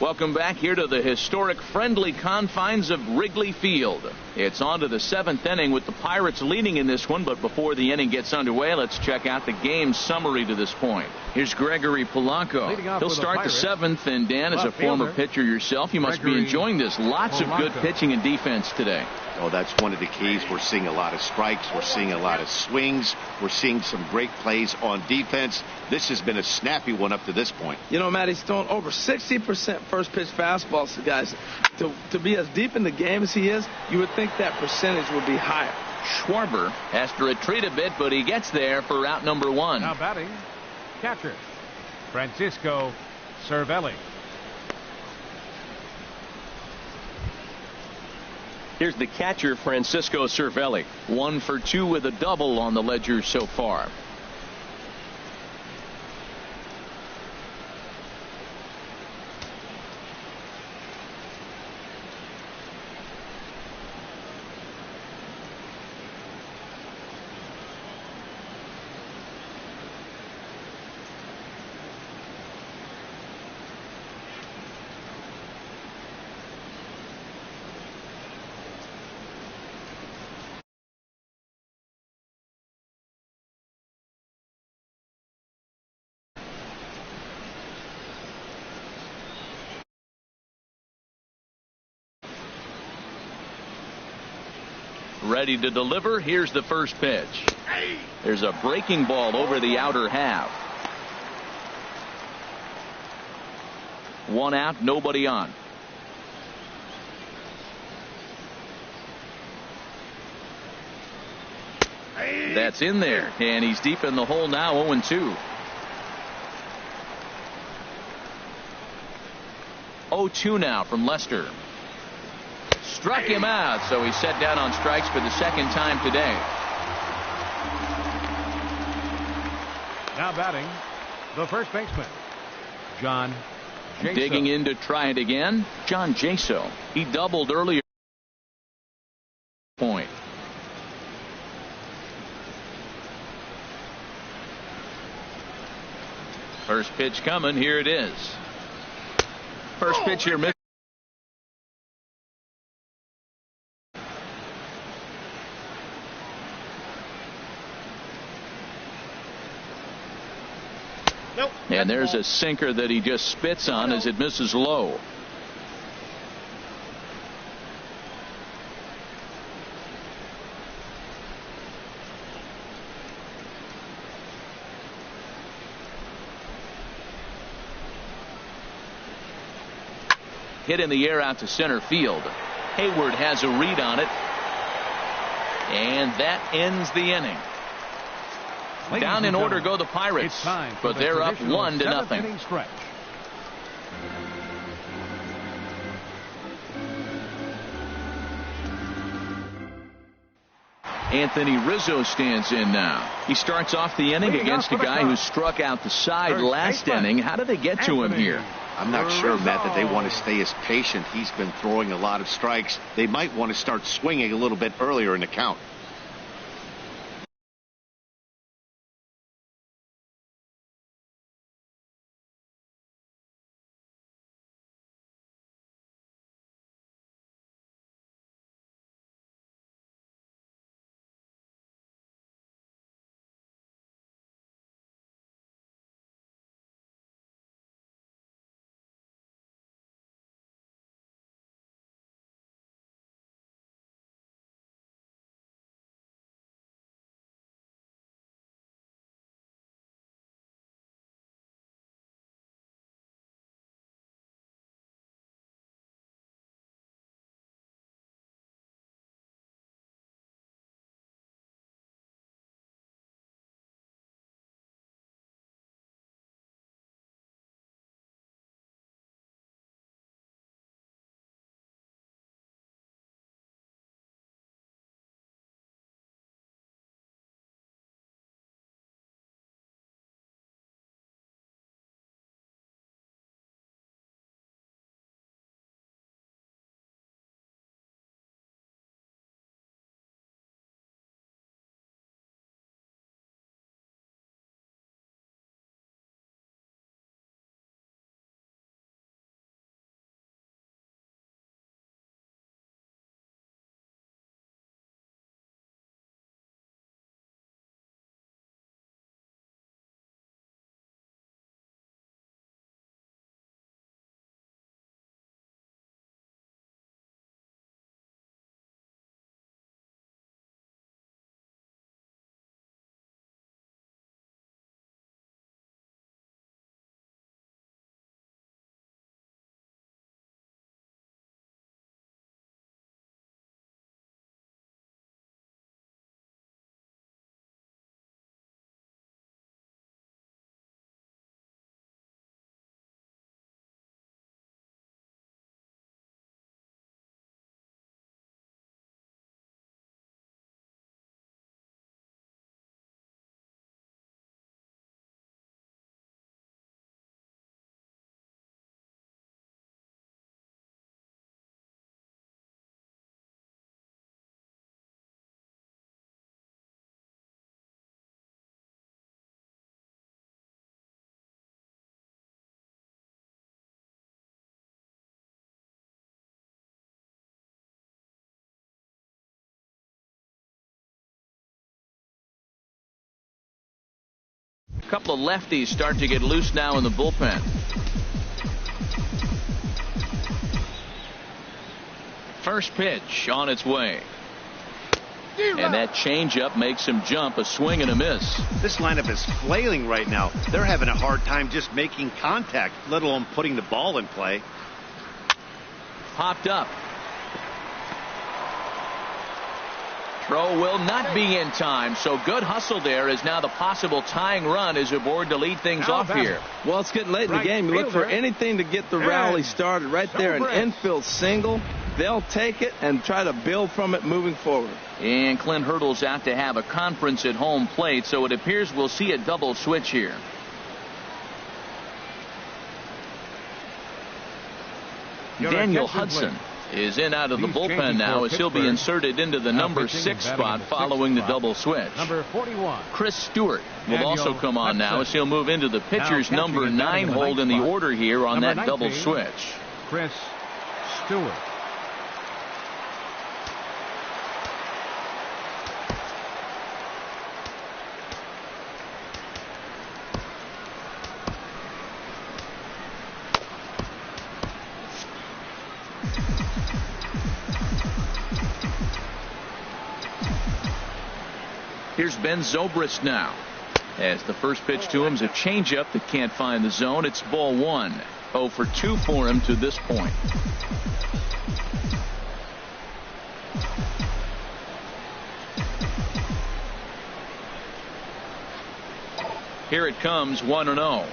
Welcome back here to the historic friendly confines of Wrigley Field. It's on to the 7th inning with the Pirates leading in this one, but before the inning gets underway, let's check out the game summary to this point. Here's Gregory Polanco. He'll start the 7th, and Dan, as a former pitcher yourself, you must be enjoying this. Lots of good pitching and defense today. Oh, that's one of the keys. We're seeing a lot of strikes. We're seeing a lot of swings. We're seeing some great plays on defense. This has been a snappy one up to this point. You know, Matt, he's thrown over 60% first pitch fastballs to guys. To be as deep in the game as he is, you would think that percentage would be higher. Schwarber has to retreat a bit, but he gets there for out number 1. Now batting, catcher, Francisco Cervelli. Here's the catcher, Francisco Cervelli. 1 for 2 with a double on the ledger so far. Ready to deliver. Here's the first pitch. There's a breaking ball over the outer half. 1 out, nobody on. That's in there, and he's deep in the hole now. 0-2. 0-2 now from Lester. Struck him out, so he's set down on strikes for the second time today. Now batting, the first baseman, John Jaso. Digging in to try it again, John Jaso. He doubled earlier. Point. First pitch coming. Here it is. First pitch here. Nope. And there's a sinker that he just spits on as it misses low. Hit in the air out to center field. Hayward has a read on it. And that ends the inning. Down in order go the Pirates, but they're up 1-0. Anthony Rizzo stands in now. He starts off the inning against a guy who struck out the side last inning. How did they get to him here? I'm not sure, Matt, that they want to stay as patient. He's been throwing a lot of strikes. They might want to start swinging a little bit earlier in the count. A couple of lefties start to get loose now in the bullpen. First pitch on its way. And that changeup makes him jump. A swing and a miss. This lineup is flailing right now. They're having a hard time just making contact, let alone putting the ball in play. Popped up. Throw will not be in time, so good hustle there as now the possible tying run is aboard to lead things off here. Well, it's getting late in the game. You look for anything to get the rally started right there. An infield single. they'll take it and try to build from it moving forward. And Clint Hurdle's out to have a conference at home plate, so it appears we'll see a double switch here. Daniel Hudson is in out of the bullpen now as he'll be inserted into the number 6 spot following the double switch. Number 41. Chris Stewart will also come on now as he'll move into the pitcher's number 9 hold in the order here on that double switch. Chris Stewart. Here's Ben Zobrist now. As the first pitch to him is a changeup that can't find the zone. It's ball 1. 0 for 2 for him to this point. Here it comes, 1-0.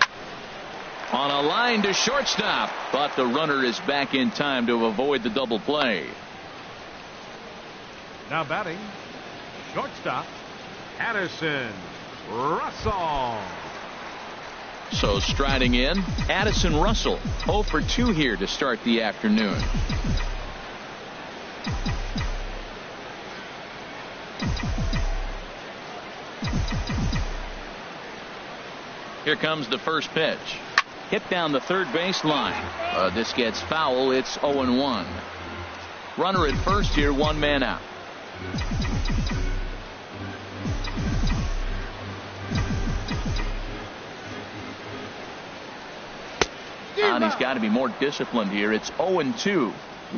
On a line to shortstop, but the runner is back in time to avoid the double play. Now batting, shortstop, Addison Russell. So striding in, Addison Russell, 0 for 2 here to start the afternoon. Here comes the first pitch. Hit down the third base line. This gets foul. It's 0-1. Runner at first here, 1 man out. And he's got to be more disciplined here. It's 0-2.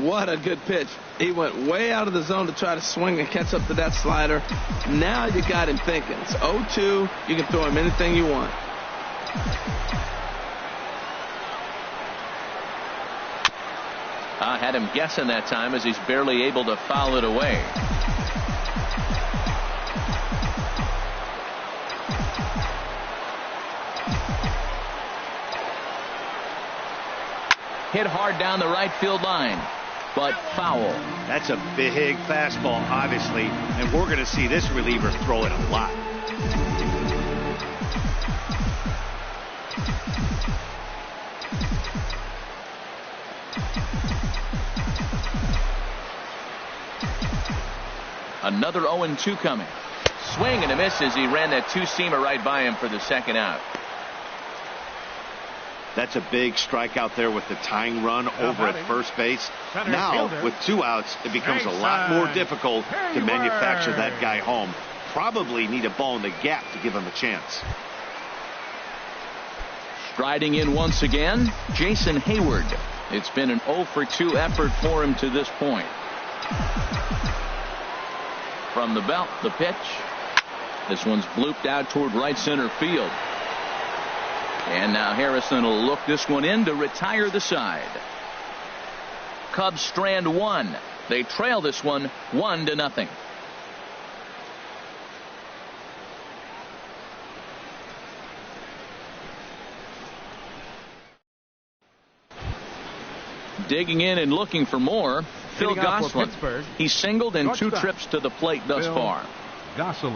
What a good pitch. He went way out of the zone to try to swing and catch up to that slider. Now you got him thinking. It's 0-2. You can throw him anything you want. Had him guessing that time as he's barely able to foul it away. Hit hard down the right field line, but foul. That's a big fastball, obviously, and we're going to see this reliever throw it a lot. Another 0-2 coming. Swing and a miss as he ran that two-seamer right by him for the second out. That's a big strikeout there with the tying run over at first base. Now, with 2 outs, it becomes a lot more difficult to manufacture that guy home. Probably need a ball in the gap to give him a chance. Striding in once again, Jason Hayward. It's been an 0 for 2 effort for him to this point. From the belt, the pitch. This one's blooped out toward right center field. And now Harrison will look this one in to retire the side. Cubs strand 1. They trail this one 1-0. Digging in and looking for more, Phil Gosselin. He's singled in 2 trips to the plate thus far. Gosselin.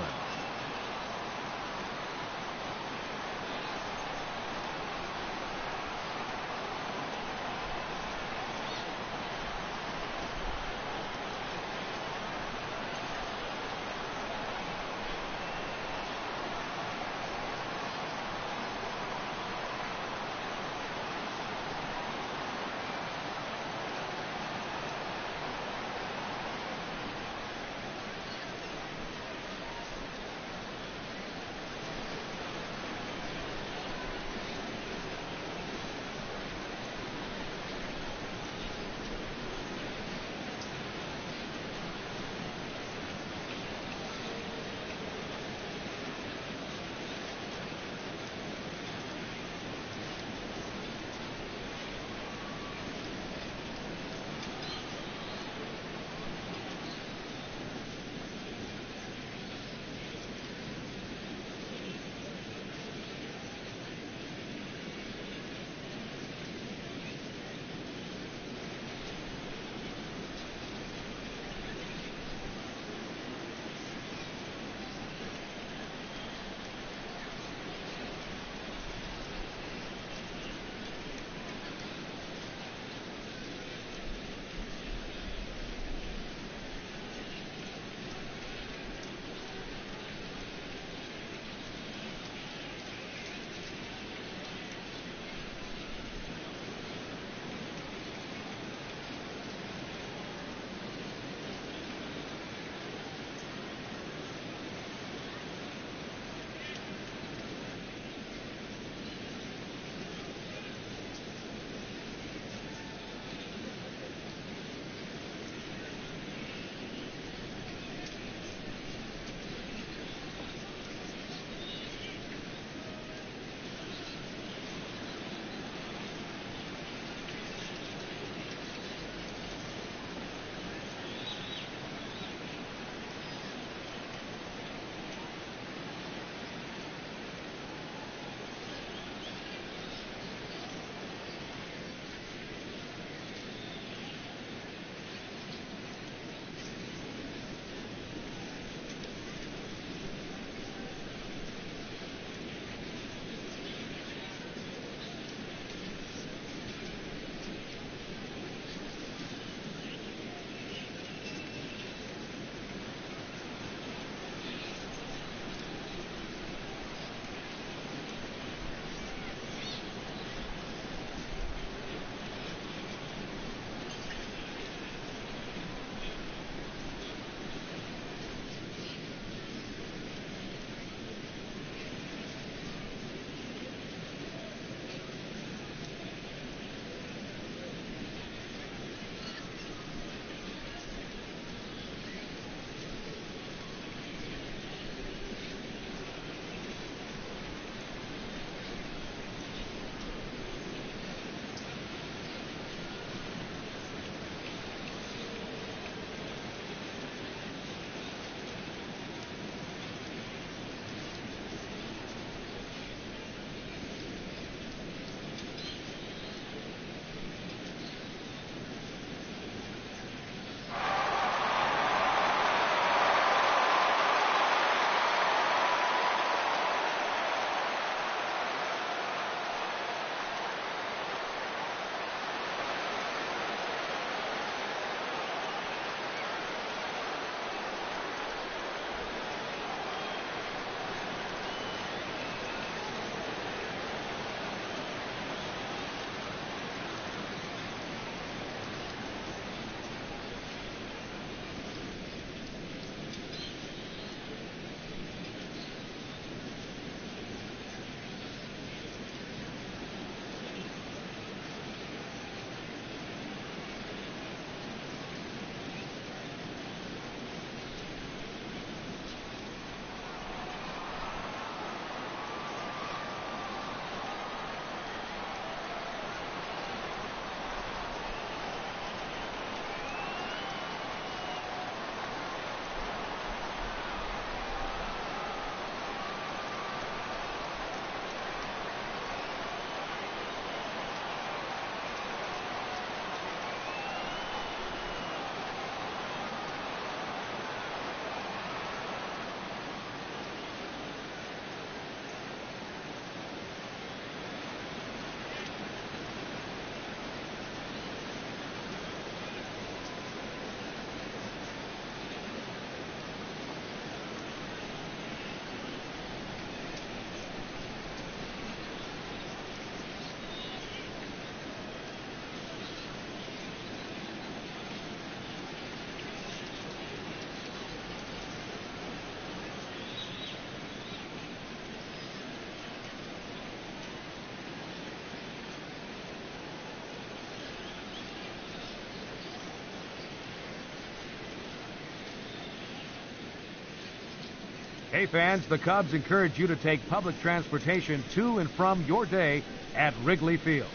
Hey fans, the Cubs encourage you to take public transportation to and from your day at Wrigley Field.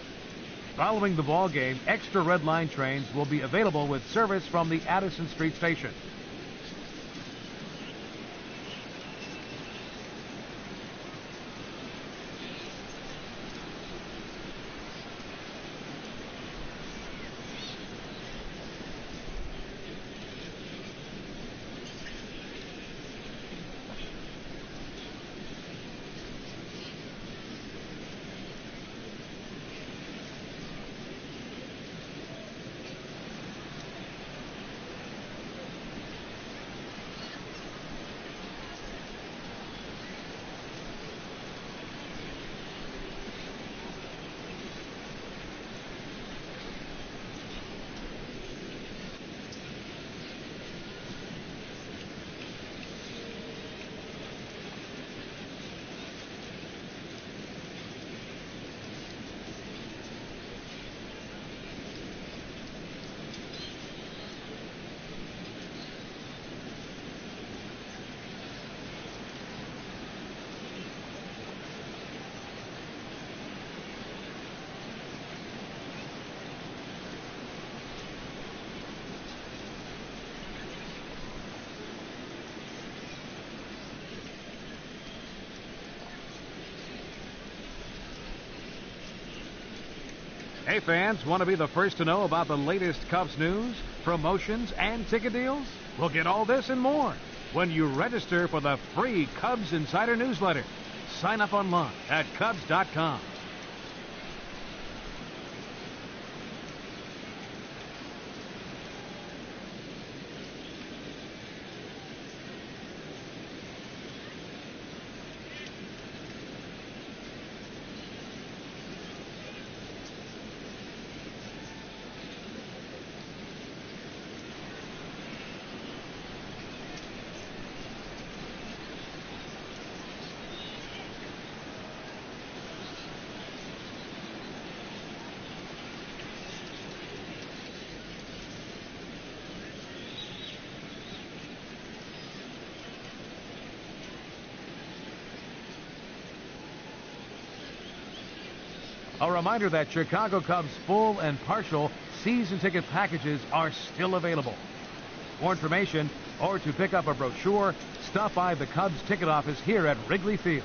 Following the ball game, extra Red Line trains will be available with service from the Addison Street station. Hey fans, want to be the first to know about the latest Cubs news, promotions, and ticket deals? We'll get all this and more when you register for the free Cubs Insider newsletter. Sign up online at Cubs.com. A reminder that Chicago Cubs full and partial season ticket packages are still available. For information or to pick up a brochure, stop by the Cubs ticket office here at Wrigley Field.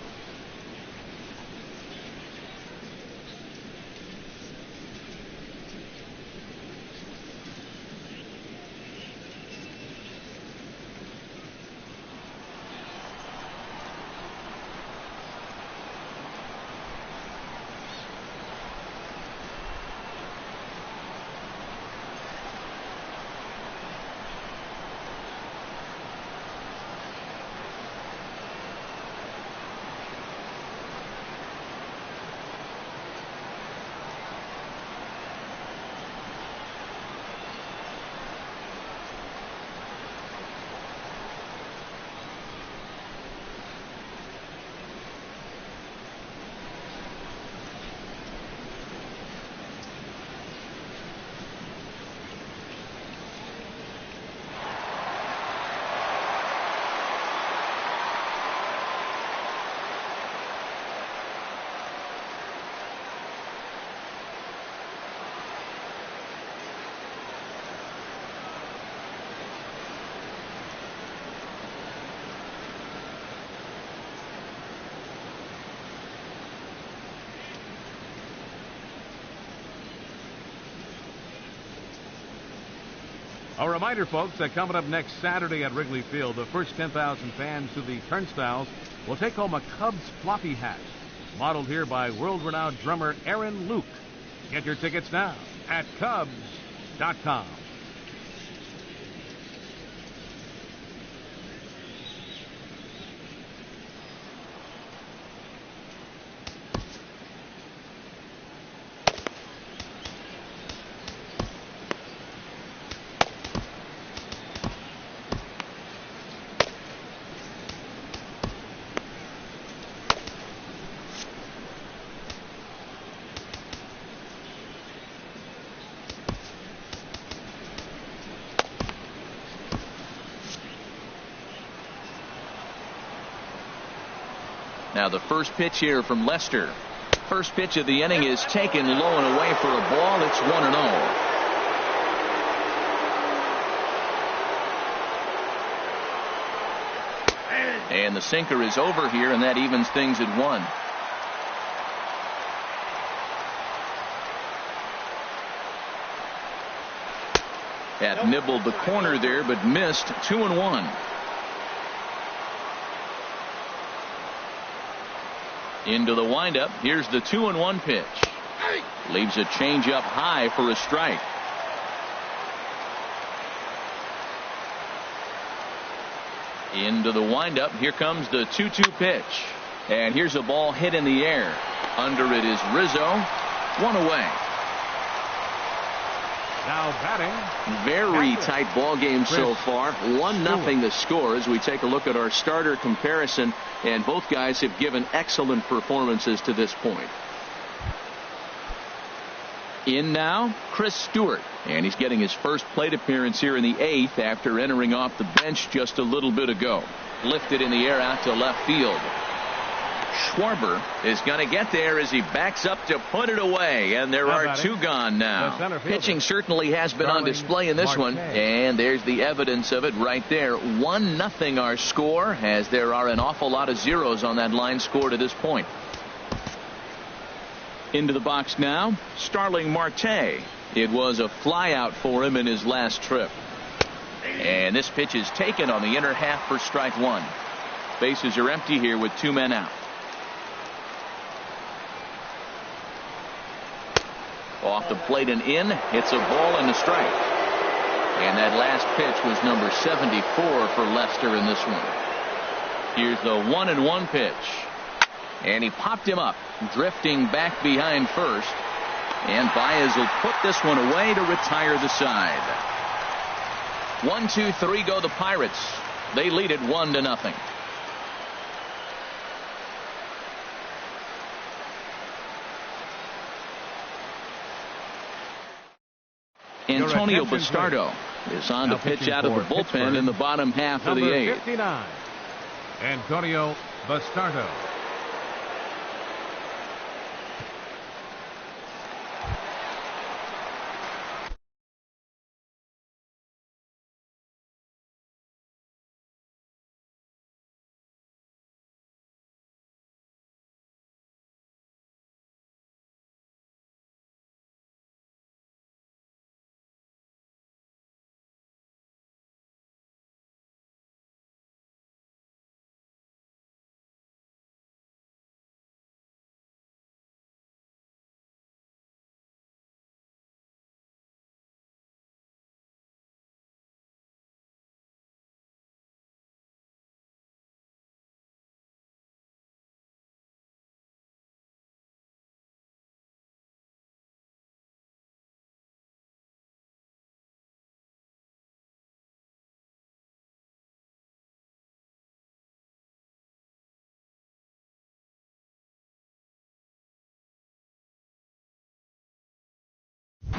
A reminder, folks, that coming up next Saturday at Wrigley Field, the first 10,000 fans to the turnstiles will take home a Cubs floppy hat, modeled here by world-renowned drummer Aaron Luke. Get your tickets now at Cubs.com. Now the first pitch here from Lester. First pitch of the inning is taken low and away for a ball. It's 1-0. And the sinker is over here, and that evens things at 1. That nibbled the corner there, but missed. 2-1. Into the windup. Here's the 2-1 pitch. Leaves a changeup high for a strike. Into the windup. Here comes the 2-2 pitch. And here's a ball hit in the air. Under it is Rizzo. 1 away. Now batting. Very tight ball game so far. 1-0 the score as we take a look at our starter comparison. And both guys have given excellent performances to this point. In now, Chris Stewart. And he's getting his first plate appearance here in the 8th after entering off the bench just a little bit ago. Lifted in the air out to left field. Schwarber is going to get there as he backs up to put it away. And there are 2 gone now. Pitching certainly has been on display in this one. And there's the evidence of it right there. 1-0 our score, as there are an awful lot of zeros on that line score to this point. Into the box now, Starling Marte. It was a flyout for him in his last trip. And this pitch is taken on the inner half for strike 1. Bases are empty here with 2 men out. Off the plate and in. Hits a ball and a strike. And that last pitch was number 74 for Lester in this one. Here's the 1-1 pitch. And he popped him up, drifting back behind first. And Baez will put this one away to retire the side. 1-2-3 go the Pirates. They lead it 1-0. Antonio Bastardo is on to pitch out of the bullpen in the bottom half of the 8th. 59, Antonio Bastardo.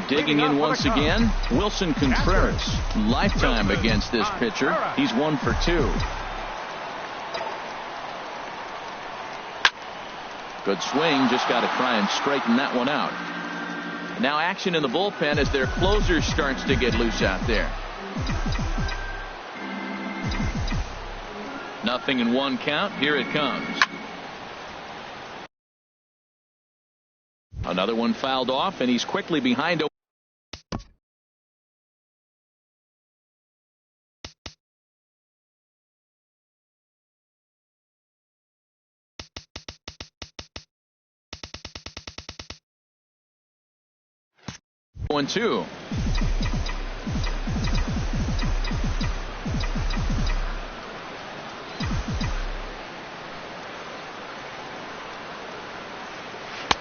Digging in once again, Wilson Contreras. Lifetime against this pitcher. He's 1 for 2. Good swing. Just got to try and straighten that one out. Now action in the bullpen as their closer starts to get loose out there. 0-1 count. Here it comes. Another one fouled off, and he's quickly behind. One, 2.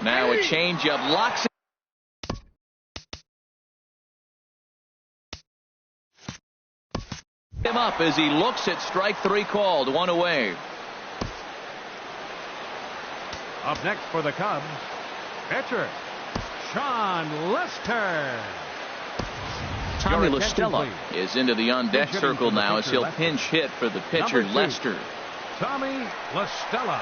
Now a changeup locks him up as he looks at strike 3 called. 1 away. Up next for the Cubs, pitcher Sean Lester. Tommy La Stella is into the on-deck circle now as he'll pinch hit for the pitcher Lester. Tommy La Stella.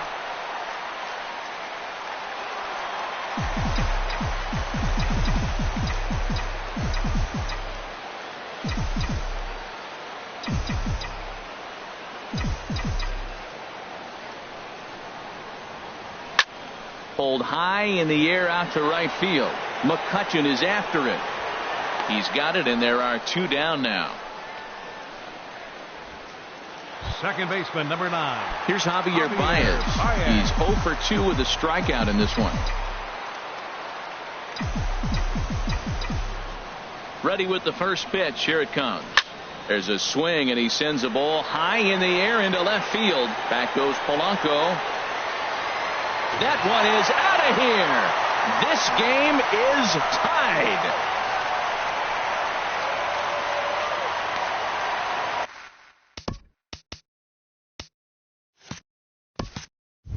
Pulled high in the air out to right field. McCutchen is after it. He's got it, and there are 2 down now. Second baseman, number 9. Here's Javier Baez. He's 0 for 2 with a strikeout in this one. Ready with the first pitch. Here it comes. There's a swing, and he sends a ball high in the air into left field. Back goes Polanco. That one is out of here. This game is tied.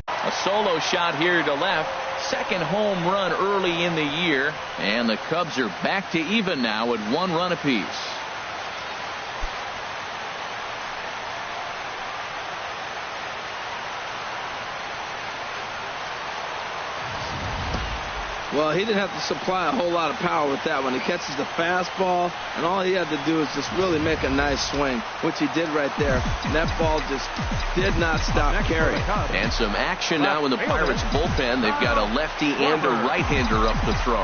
A solo shot here to left. Second home run early in the year. And the Cubs are back to even now at 1 run apiece. Well, he didn't have to supply a whole lot of power with that one. He catches the fastball, and all he had to do is just really make a nice swing, which he did right there. And that ball just did not stop carrying. And some action now in the Pirates bullpen. They've got a lefty and a right-hander up to throw.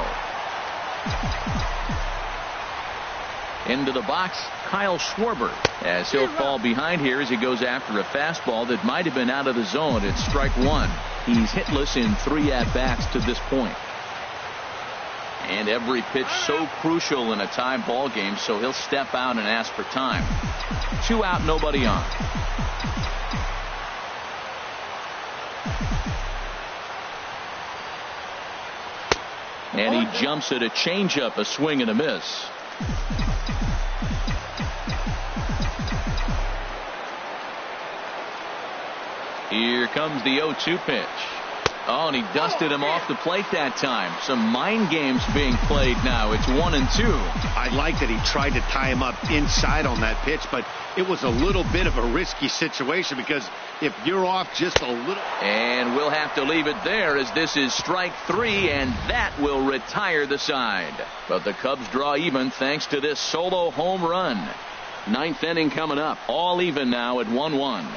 Into the box, Kyle Schwarber, as he'll fall behind here as he goes after a fastball that might have been out of the zone. It's strike 1. He's hitless in 3 at-bats to this point. And every pitch so crucial in a tie ball game, so he'll step out and ask for time. 2 out, nobody on. And he jumps at a changeup, a swing and a miss. Here comes the 0-2 pitch. Oh, and he dusted him off the plate that time. Some mind games being played now. It's 1-2. I like that he tried to tie him up inside on that pitch, but it was a little bit of a risky situation because if you're off just a little. And we'll have to leave it there as this is strike 3, and that will retire the side. But the Cubs draw even thanks to this solo home run. 9th inning coming up. All even now at 1-1.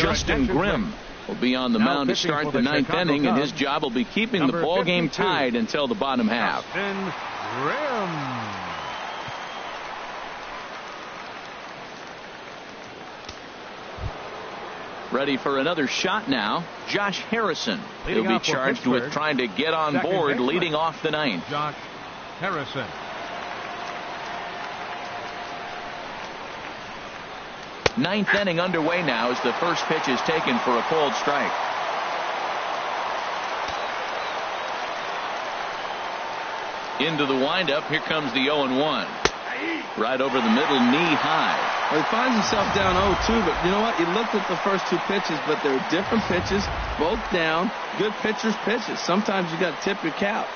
Justin Grimm will be on the mound to start the ninth inning, and his job will be keeping the ball game tied until the bottom half. Justin Grimm. Ready for another shot now. Josh Harrison. He'll be charged with trying to get on board leading off the ninth. Josh Harrison. Ninth inning underway now as the first pitch is taken for a called strike. Into the windup. Here comes the 0-1. Right over the middle, knee high. Well, he finds himself down 0-2, but you know what? He looked at the first two pitches, but they're different pitches, both down. Good pitchers' pitches. Sometimes you got to tip your cap.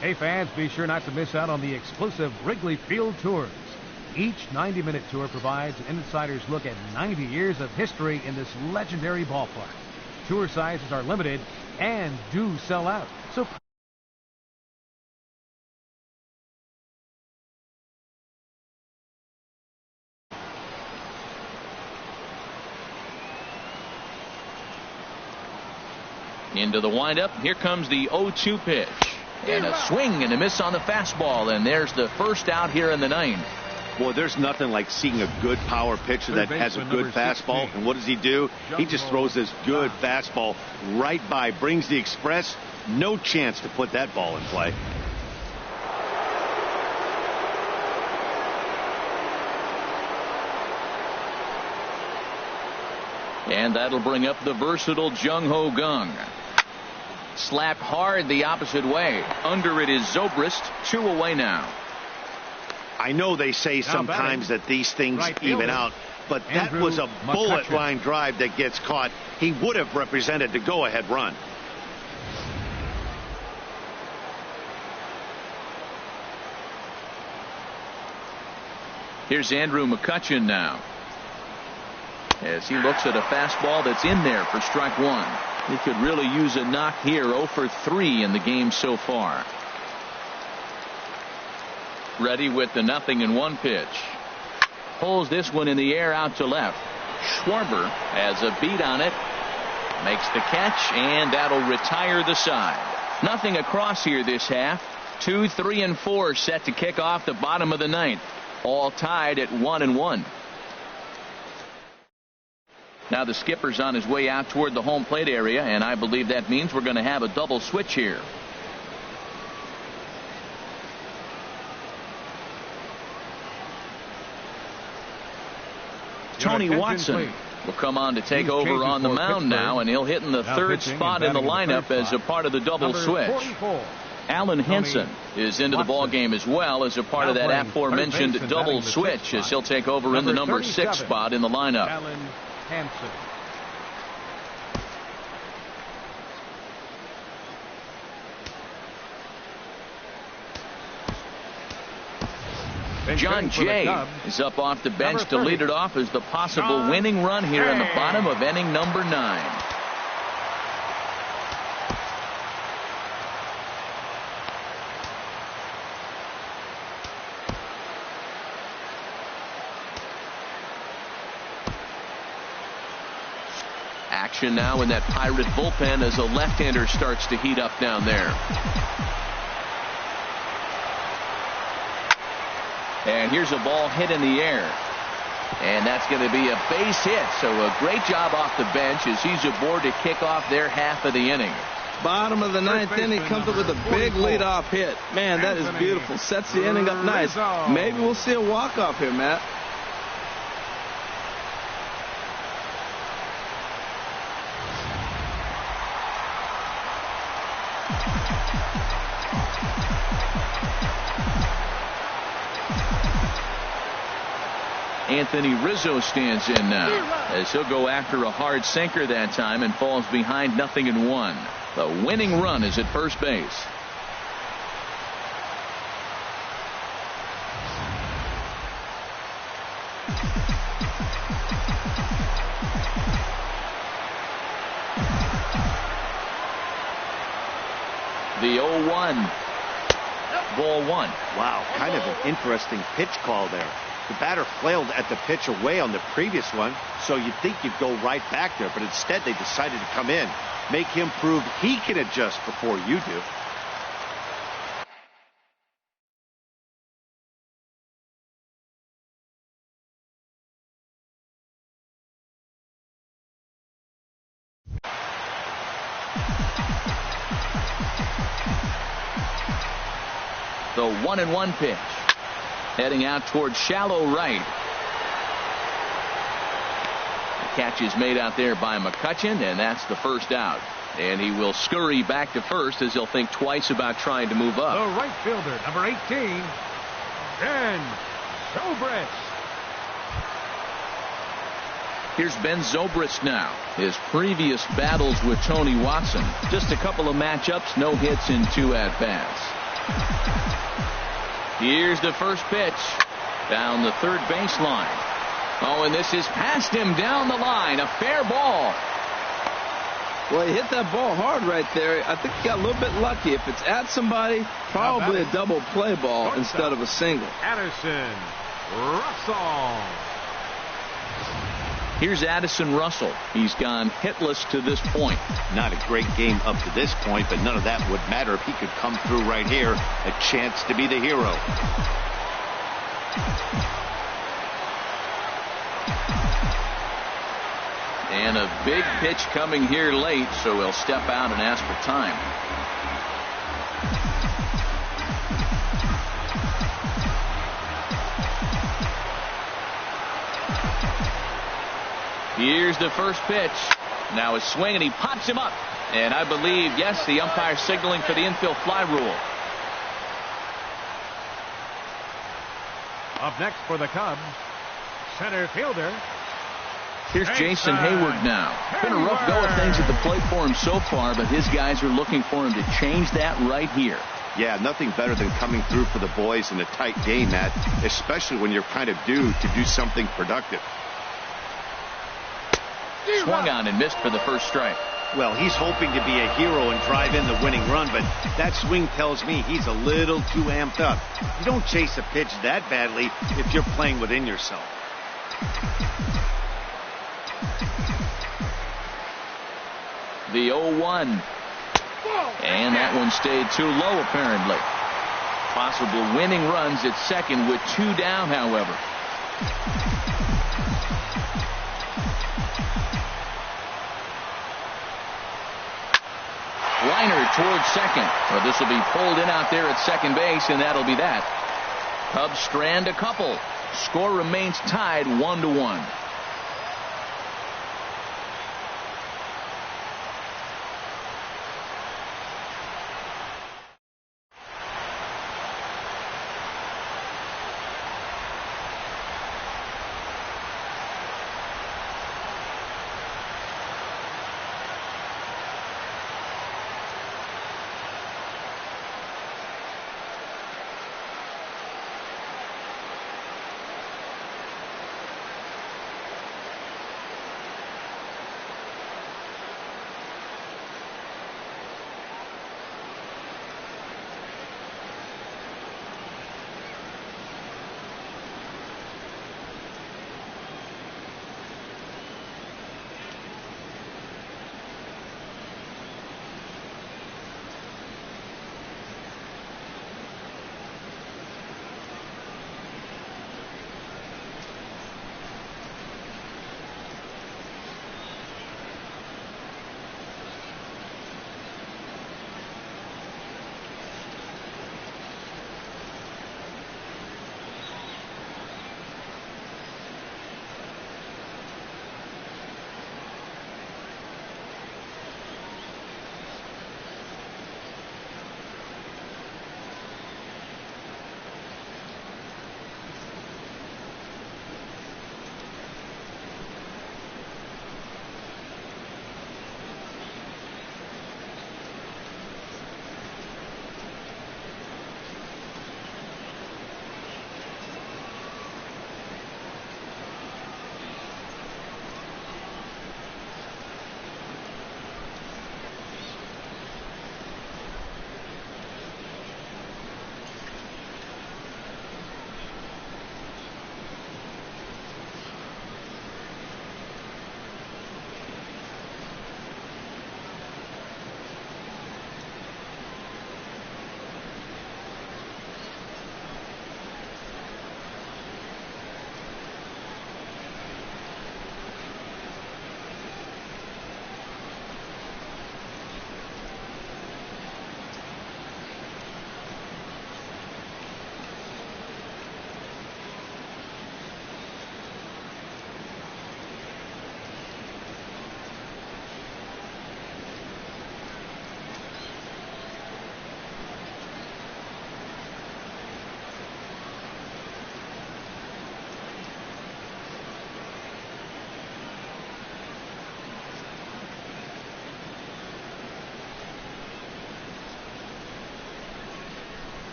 Hey fans, be sure not to miss out on the exclusive Wrigley Field Tours. Each 90-minute tour provides an insider's look at 90 years of history in this legendary ballpark. Tour sizes are limited and do sell out. So into the windup. Here comes the 0-2 pitch. And a swing and a miss on the fastball, and there's the first out here in the ninth. Boy, there's nothing like seeing a good power pitcher that has a good fastball. And what does he do? He just throws this good fastball right by, brings the express. No chance to put that ball in play. And that'll bring up the versatile Jung Ho Kang. Slapped hard the opposite way. Under it is Zobrist. 2 away now. I know they say sometimes that these things even out, but that was a bullet line drive that gets caught. He would have represented the go-ahead run. Here's Andrew McCutchen now, as he looks at a fastball that's in there for strike one. He could really use a knock here. 0 for 3 in the game so far. Ready with the 0-1 pitch. Pulls this one in the air out to left. Schwarber has a beat on it. Makes the catch, and that'll retire the side. Nothing across here this half. 2, 3, and 4 set to kick off the bottom of the ninth. All tied at 1-1. Now the skipper's on his way out toward the home plate area, and I believe that means we're going to have a double switch here. Tony Watson will come on to take over on the mound now, and he'll hit in the third spot in the lineup as a part of the double switch. Alan Henson is into the ball game as well as a part of that aforementioned double switch, as he'll take over in the number 6 spot in the lineup. Alan Hansen. John Jay is up off the bench to lead it off as the possible winning run here in the bottom of inning number 9. Action now in that Pirate bullpen as a left-hander starts to heat up down there. And here's a ball hit in the air. And that's going to be a base hit. So a great job off the bench as he's aboard to kick off their half of the inning. Bottom of the ninth inning, comes up with a big leadoff hit. Man, that is beautiful. Sets the inning up nice. Maybe we'll see a walk-off here, Matt. Anthony Rizzo stands in now as he'll go after a hard sinker that time and falls behind 0-1. The winning run is at first base. The 0-1. Ball 1. Wow, kind of an interesting pitch call there. The batter flailed at the pitch away on the previous one, so you'd think you'd go right back there, but instead they decided to come in, make him prove he can adjust before you do. The 1-1 pitch. Heading out towards shallow right. The catch is made out there by McCutchen, and that's the first out. And he will scurry back to first as he'll think twice about trying to move up. The right fielder, number 18, Ben Zobrist. Here's Ben Zobrist now. His previous battles with Tony Watson. Just a couple of matchups, no hits in 2 at-bats. Here's the first pitch. Down the third baseline. Oh, and this is past him down the line. A fair ball. Well, he hit that ball hard right there. I think he got a little bit lucky. If it's at somebody, probably a double play ball instead of a single. Addison Russell. Here's Addison Russell. He's gone hitless to this point. Not a great game up to this point, but none of that would matter if he could come through right here. A chance to be the hero. And a big pitch coming here late, so he'll step out and ask for time. Here's the first pitch. Now a swing, and he pops him up. And I believe, yes, the umpire signaling for the infield fly rule. Up next for the Cubs, center fielder. Here's Jason Hayward now. Been a rough go of things at the plate for him so far, but his guys are looking for him to change that right here. Yeah, nothing better than coming through for the boys in a tight game, Matt, especially when you're kind of due to do something productive. Swung on and missed for the first strike. Well, he's hoping to be a hero and drive in the winning run, but that swing tells me he's a little too amped up. You don't chase a pitch that badly if you're playing within yourself. The 0-1. And that one stayed too low, apparently. Possible winning runs at second with 2 down, however. Liner towards second. Well, this will be pulled in out there at second base, and that'll be that. Cubs strand a couple. Score remains tied 1-1.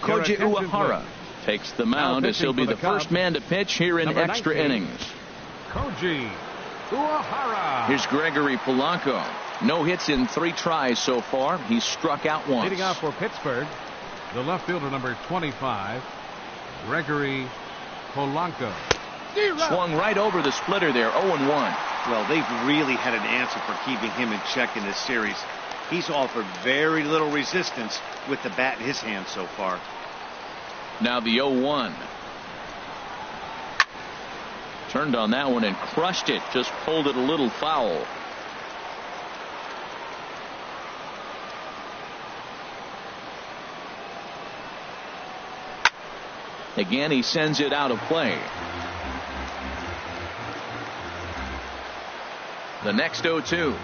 Koji Uehara takes the mound as he'll be the first man to pitch here in extra 19, innings. Koji Uehara. Here's Gregory Polanco. No hits in 3 tries so far. He's struck out once. Leading off for Pittsburgh, the left fielder number 25, Gregory Polanco. Swung right over the splitter there, 0-1. Well, they've really had an answer for keeping him in check in this series. He's offered very little resistance with the bat in his hand so far. Now the 0-1. Turned on that one and crushed it. Just pulled it a little foul. Again, he sends it out of play. The next 0-2.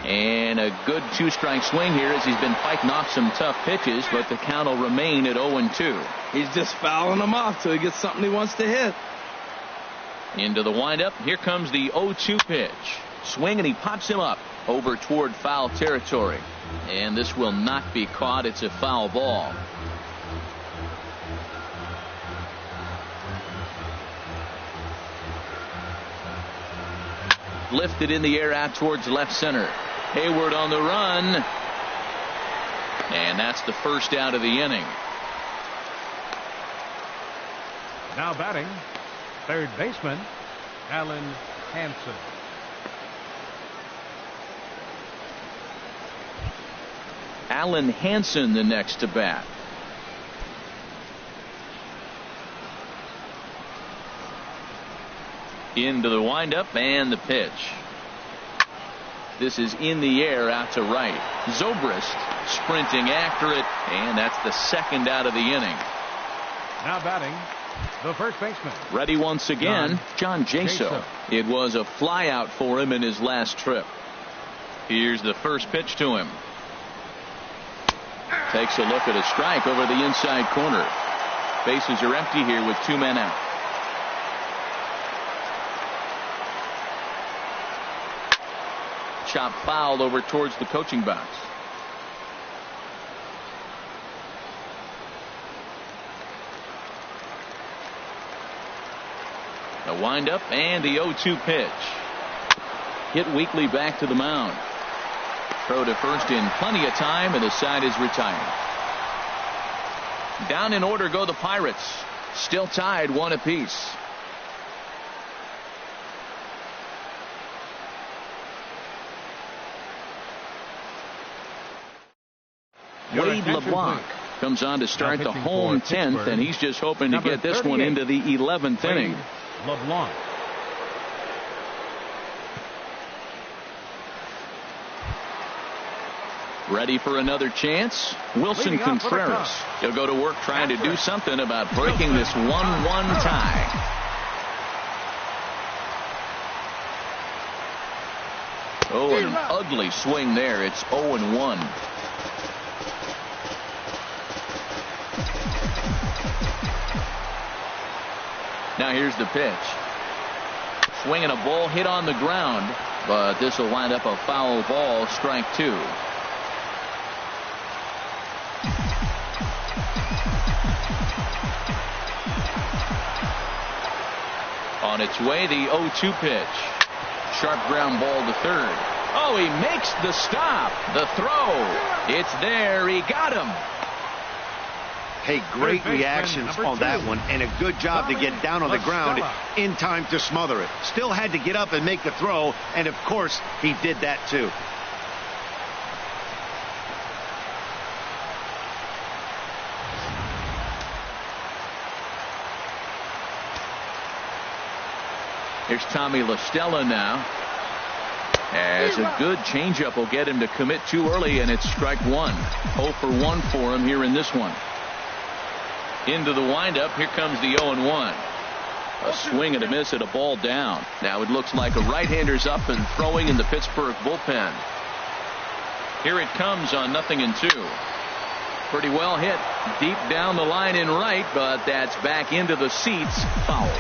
And a good 2-strike swing here as he's been fighting off some tough pitches, but the count will remain at 0-2. He's just fouling them off till he gets something he wants to hit. Into the windup. Here comes the 0-2 pitch. Swing, and he pops him up over toward foul territory. And this will not be caught. It's a foul ball. Lifted in the air out towards left center. Hayward on the run. And that's the first out of the inning. Now batting, third baseman, Alan Hansen. Alan Hansen the next to bat. Into the windup and the pitch. This is in the air out to right. Zobrist sprinting after it, and that's the second out of the inning. Now batting, the first baseman. Ready once again, John Jaso. It was a fly out for him in his last trip. Here's the first pitch to him. Takes a look at a strike over the inside corner. Bases are empty here with 2 men out. Chop fouled over towards the coaching box. The windup and the 0-2 pitch. Hit weakly back to the mound. Throw to first in plenty of time, and the side is retired. Down in order go the Pirates. Still tied 1 apiece. Wade LeBlanc comes on to start the home 10th, and he's just hoping to get this one into the 11th inning. LeBlanc. Ready for another chance? Wilson Contreras. He'll go to work trying to do something about breaking this 1-1 tie. Oh, an ugly swing there. It's 0-1. Now here's the pitch. Swinging a ball hit on the ground, but this will wind up a foul ball, strike 2. On its way, the 0-2 pitch. Sharp ground ball to third. Oh, he makes the stop. The throw. It's there. He got him. Hey, great reactions on that one, and a good job to get down on the ground in time to smother it. Still had to get up and make the throw, and of course, he did that too. Here's Tommy La Stella now. As a good changeup will get him to commit too early, and it's strike 1. 0 for 1 for him here in this one. Into the windup. Here comes the 0-1. A swing and a miss at a ball down. Now it looks like a right-hander's up and throwing in the Pittsburgh bullpen. Here it comes on 0-2. Pretty well hit deep down the line in right, but that's back into the seats. Foul.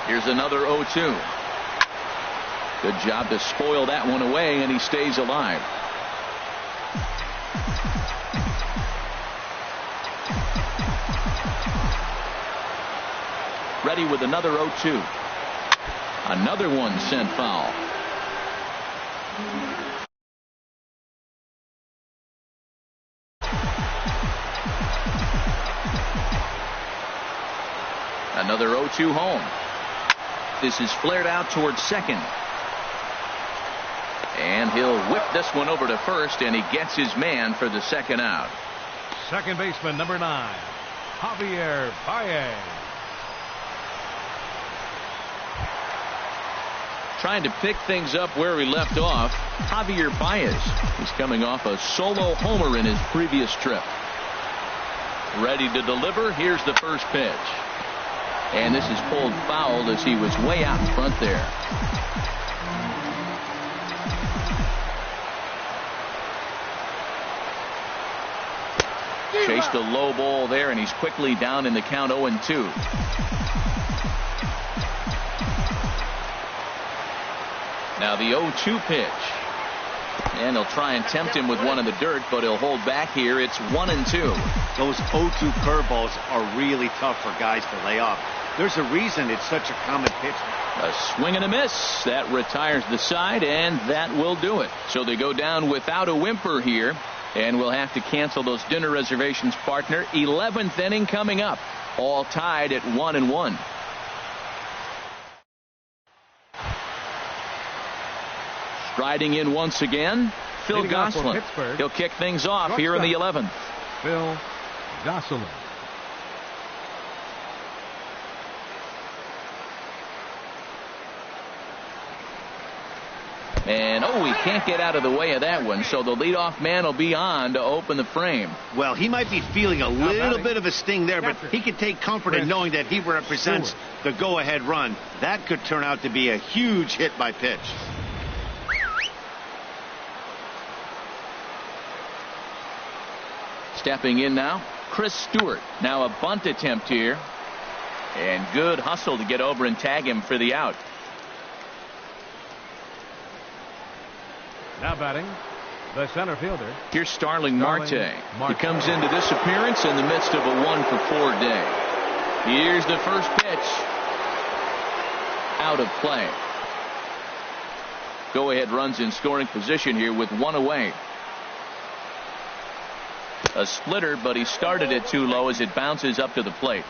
Here's another 0-2. Good job to spoil that one away, and he stays alive. Ready with another 0-2. Another one sent foul. Another 0-2 home. This is flared out towards second. And he'll whip this one over to first, and he gets his man for the second out. Second baseman, number 9, Javier Baez. Trying to pick things up where he left off, Javier Baez. He's coming off a solo homer in his previous trip. Ready to deliver. Here's the first pitch. And this is pulled foul as he was way out in front there. Chased a low ball there, and he's quickly down in the count 0-2. Now the 0-2 pitch. And they'll try and tempt him with one in the dirt, but he'll hold back here. It's 1-2. Those 0-2 curveballs are really tough for guys to lay off. There's a reason it's such a common pitch. A swing and a miss. That retires the side, and that will do it. So they go down without a whimper here, and we'll have to cancel those dinner reservations, partner. 11th inning coming up. All tied at 1-1. Striding in once again, Phil Gosselin. He'll kick things off here in the 11th. Phil Gosselin. And he can't get out of the way of that one, so the leadoff man will be on to open the frame. Well, he might be feeling a little bit of a sting there, but he can take comfort in knowing that he represents the go-ahead run. That could turn out to be a huge hit by pitch. Stepping in now, Chris Stewart. Now a bunt attempt here. And good hustle to get over and tag him for the out. Now batting, the center fielder. Here's Starling Marte. He comes into this appearance in the midst of a 1-for-4 day. Here's the first pitch. Out of play. Go-ahead runs in scoring position here with one away. A splitter, but he started it too low as it bounces up to the plate.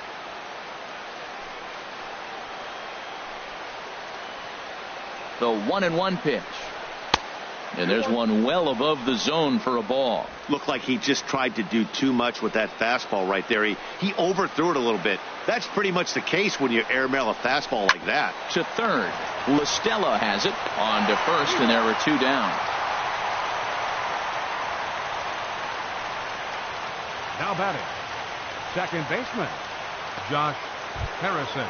The 1-1 pitch. And there's one well above the zone for a ball. Looked like he just tried to do too much with that fastball right there. He overthrew it a little bit. That's pretty much the case when you airmail a fastball like that. To third. LaStella has it on to first, and there are two down. Now batting, second baseman, Josh Harrison.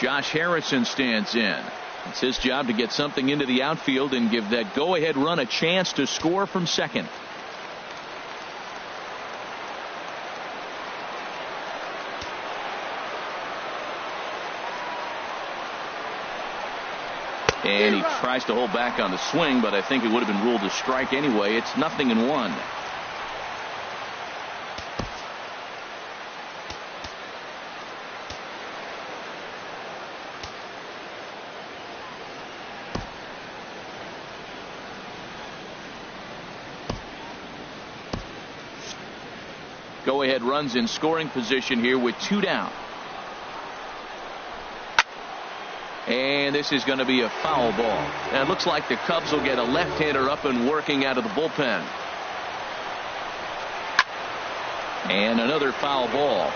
Josh Harrison stands in. It's his job to get something into the outfield and give that go-ahead run a chance to score from second. And he tries to hold back on the swing, but I think it would have been ruled a strike anyway. It's 0-1. Go-ahead runs in scoring position here with two down. And this is going to be a foul ball. And it looks like the Cubs will get a left-hander up and working out of the bullpen. And another foul ball.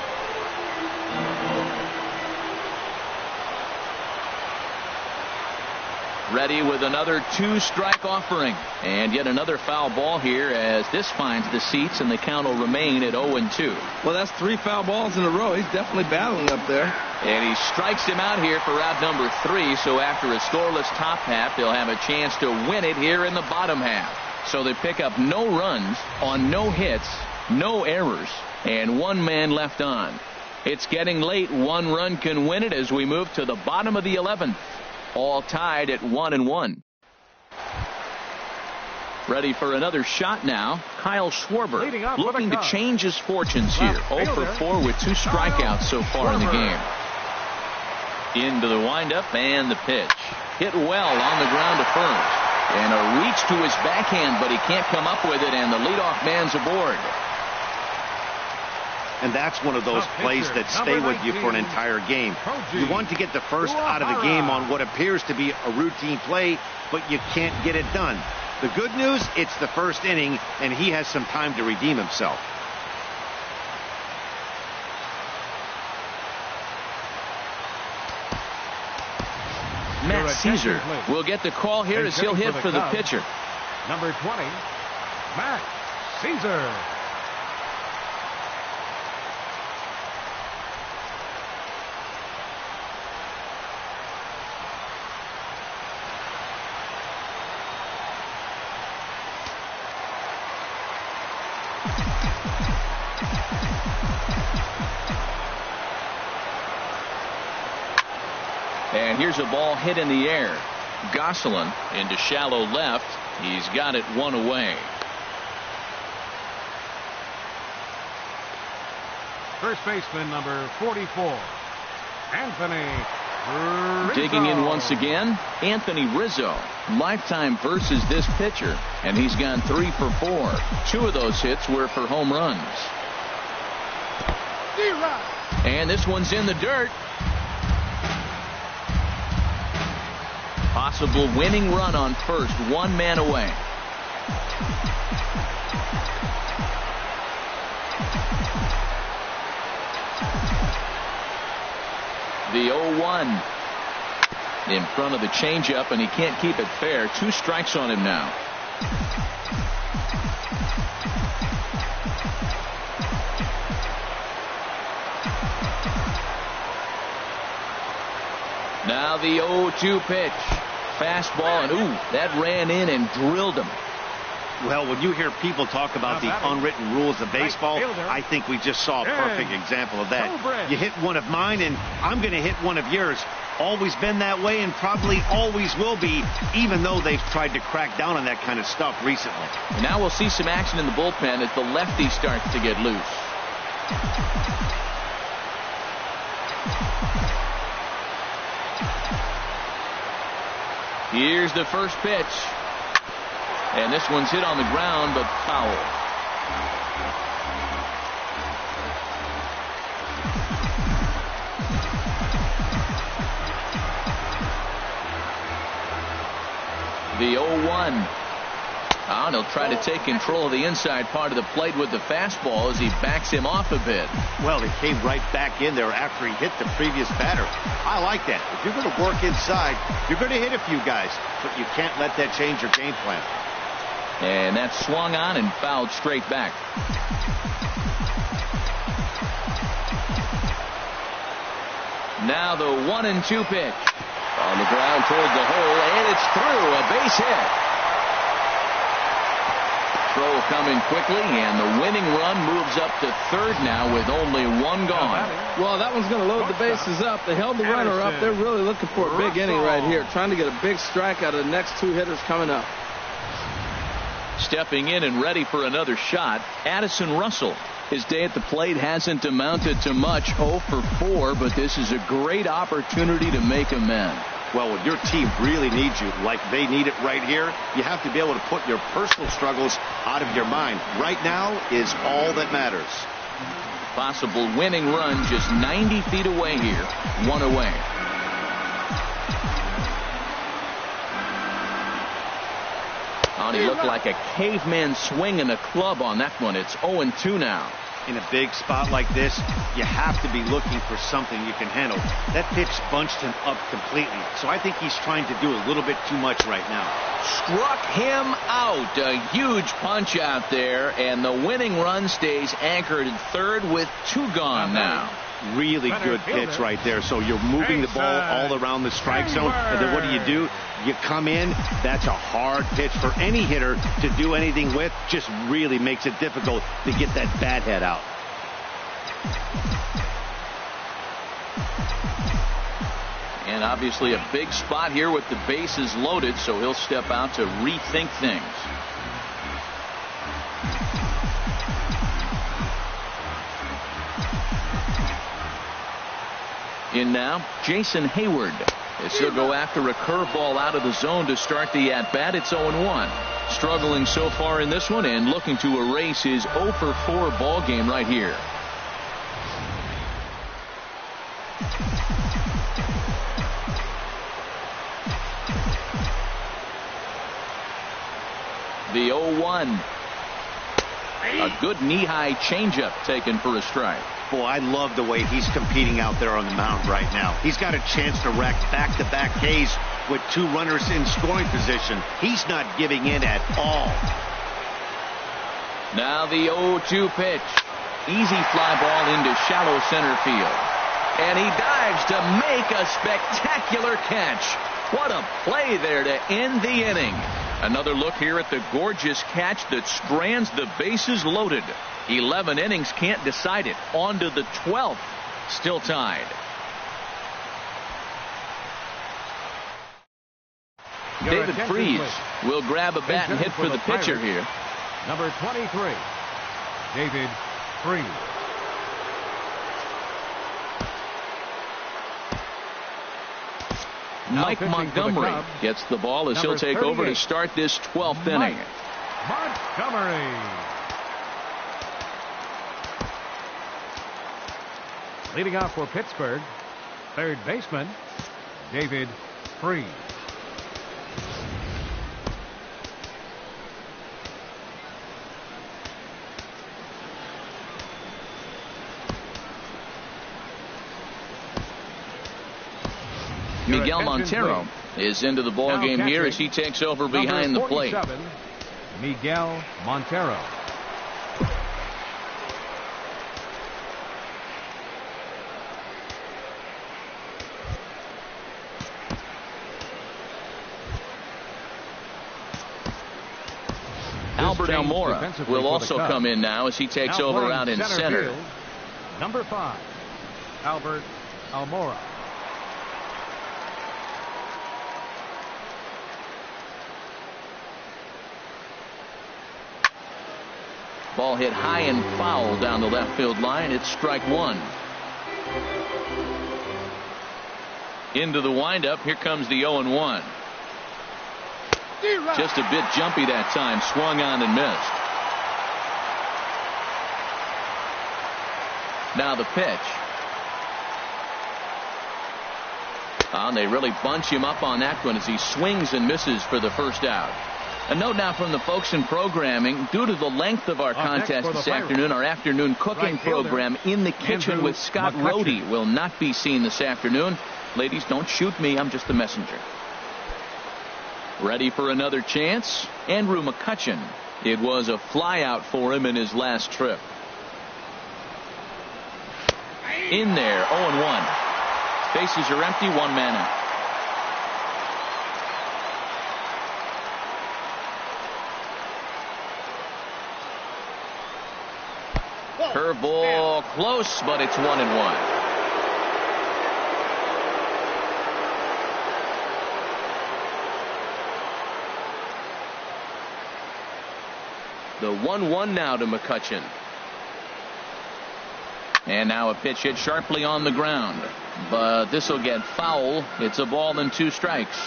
Ready with another two-strike offering. And yet another foul ball here as this finds the seats, and the count will remain at 0-2. Well, that's three foul balls in a row. He's definitely battling up there. And he strikes him out here for out number 3. So after a scoreless top half, they'll have a chance to win it here in the bottom half. So they pick up no runs on no hits, no errors, and one man left on. It's getting late. One run can win it as we move to the bottom of the 11th. All tied at 1-1. Ready for another shot now. Kyle Schwarber looking to change his fortunes here. 0 for 4 with 2 strikeouts so far in the game. Into the windup and the pitch. Hit well on the ground to first. And a reach to his backhand, but he can't come up with it, and the leadoff man's aboard. And that's one of those plays that stay with you for an entire game. You want to get the first out of the game on what appears to be a routine play, but you can't get it done. The good news, it's the first inning, and he has some time to redeem himself. Matt Caesar will get the call here as he'll hit for the pitcher. Number 20, Matt Caesar. And here's a ball hit in the air. Gosselin into shallow left. He's got it 1 away. First baseman number 44, Anthony Rizzo. Digging in once again, Anthony Rizzo. Lifetime versus this pitcher, and he's gone 3 for 4. 2 of those hits were for home runs. And this one's in the dirt. Possible winning run on first, 1 man away. The 0-1 in front of the changeup, and he can't keep it fair. 2 strikes on him now. Now the 0-2 pitch. Fastball, and ooh, that ran in and drilled him. Well, when you hear people talk about the unwritten rules of baseball, I think we just saw a perfect example of that. You hit one of mine, and I'm going to hit one of yours. Always been that way, and probably always will be, even though they've tried to crack down on that kind of stuff recently. And now we'll see some action in the bullpen as the lefty starts to get loose. Here's the first pitch. And this one's hit on the ground, but foul. The 0-1. And he'll try to take control of the inside part of the plate with the fastball as he backs him off a bit. Well, he came right back in there after he hit the previous batter. I like that. If you're going to work inside, you're going to hit a few guys, but you can't let that change your game plan. And that's swung on and fouled straight back. Now the 1-2 pitch. On the ground toward the hole, and it's through. A base hit. Throw coming quickly, and the winning run moves up to third now with only 1 gone. Well, that one's going to load the bases up. They held the runner up. They're really looking for a big inning right here, trying to get a big strike out of the next 2 hitters coming up. Stepping in and ready for another shot, Addison Russell. His day at the plate hasn't amounted to much, 0 for 4, but this is a great opportunity to make amends. Well, when your team really needs you, like they need it right here, you have to be able to put your personal struggles out of your mind. Right now is all that matters. Possible winning run just 90 feet away here, 1 away. Oh, he looked like a caveman swinging a club on that one. It's 0-2 now. In a big spot like this, you have to be looking for something you can handle. That pitch bunched him up completely, so I think he's trying to do a little bit too much right now. Struck him out. A huge punch out there, and the winning run stays anchored at third with 2 gone now. Really good pitch right there. So you're moving the ball all around the strike zone, and then what do? You come in. That's a hard pitch for any hitter to do anything with. Just really makes it difficult to get that bat head out. And obviously a big spot here with the bases loaded, so he'll step out to rethink things. In now, Jason Hayward. As he'll go after a curveball out of the zone to start the at-bat. It's 0-1. Struggling so far in this one and looking to erase his 0-for-4 ball game right here. The 0-1. A good knee-high changeup taken for a strike. Boy, I love the way he's competing out there on the mound right now. He's got a chance to rack back-to-back Ks with 2 runners in scoring position. He's not giving in at all. Now the 0-2 pitch. Easy fly ball into shallow center field. And he dives to make a spectacular catch. What a play there to end the inning. Another look here at the gorgeous catch that strands the bases loaded. 11 innings, can't decide it. On to the 12th. Still tied. David Freese will grab a bat and hit for the pitcher here. Number 23, David Freese. Mike Montgomery gets the ball as he'll take over to start this 12th inning. Montgomery. Leading off for Pittsburgh, third baseman, David Freese. Miguel Montero is into the ball game here as he takes over behind the plate. Miguel Montero. Albert Almora will also come in now as he takes over out in center. Field, number 5, Albert Almora. Ball hit high and foul down the left field line. It's strike 1. Into the windup. Here comes the 0-1. Just a bit jumpy that time. Swung on and missed. Now the pitch. And they really bunch him up on that one as he swings and misses for the first out. A note now from the folks in programming. Due to the length of our contest this afternoon, our afternoon cooking program In the Kitchen with Scott Rohde will not be seen this afternoon. Ladies, don't shoot me. I'm just the messenger. Ready for another chance? Andrew McCutchen. It was a flyout for him in his last trip. In there, 0-1. Bases are empty, 1 man out. Curveball close, but it's 1-1. The 1-1 now to McCutchen. And now a pitch hit sharply on the ground. But this will get foul. It's a ball and 2 strikes.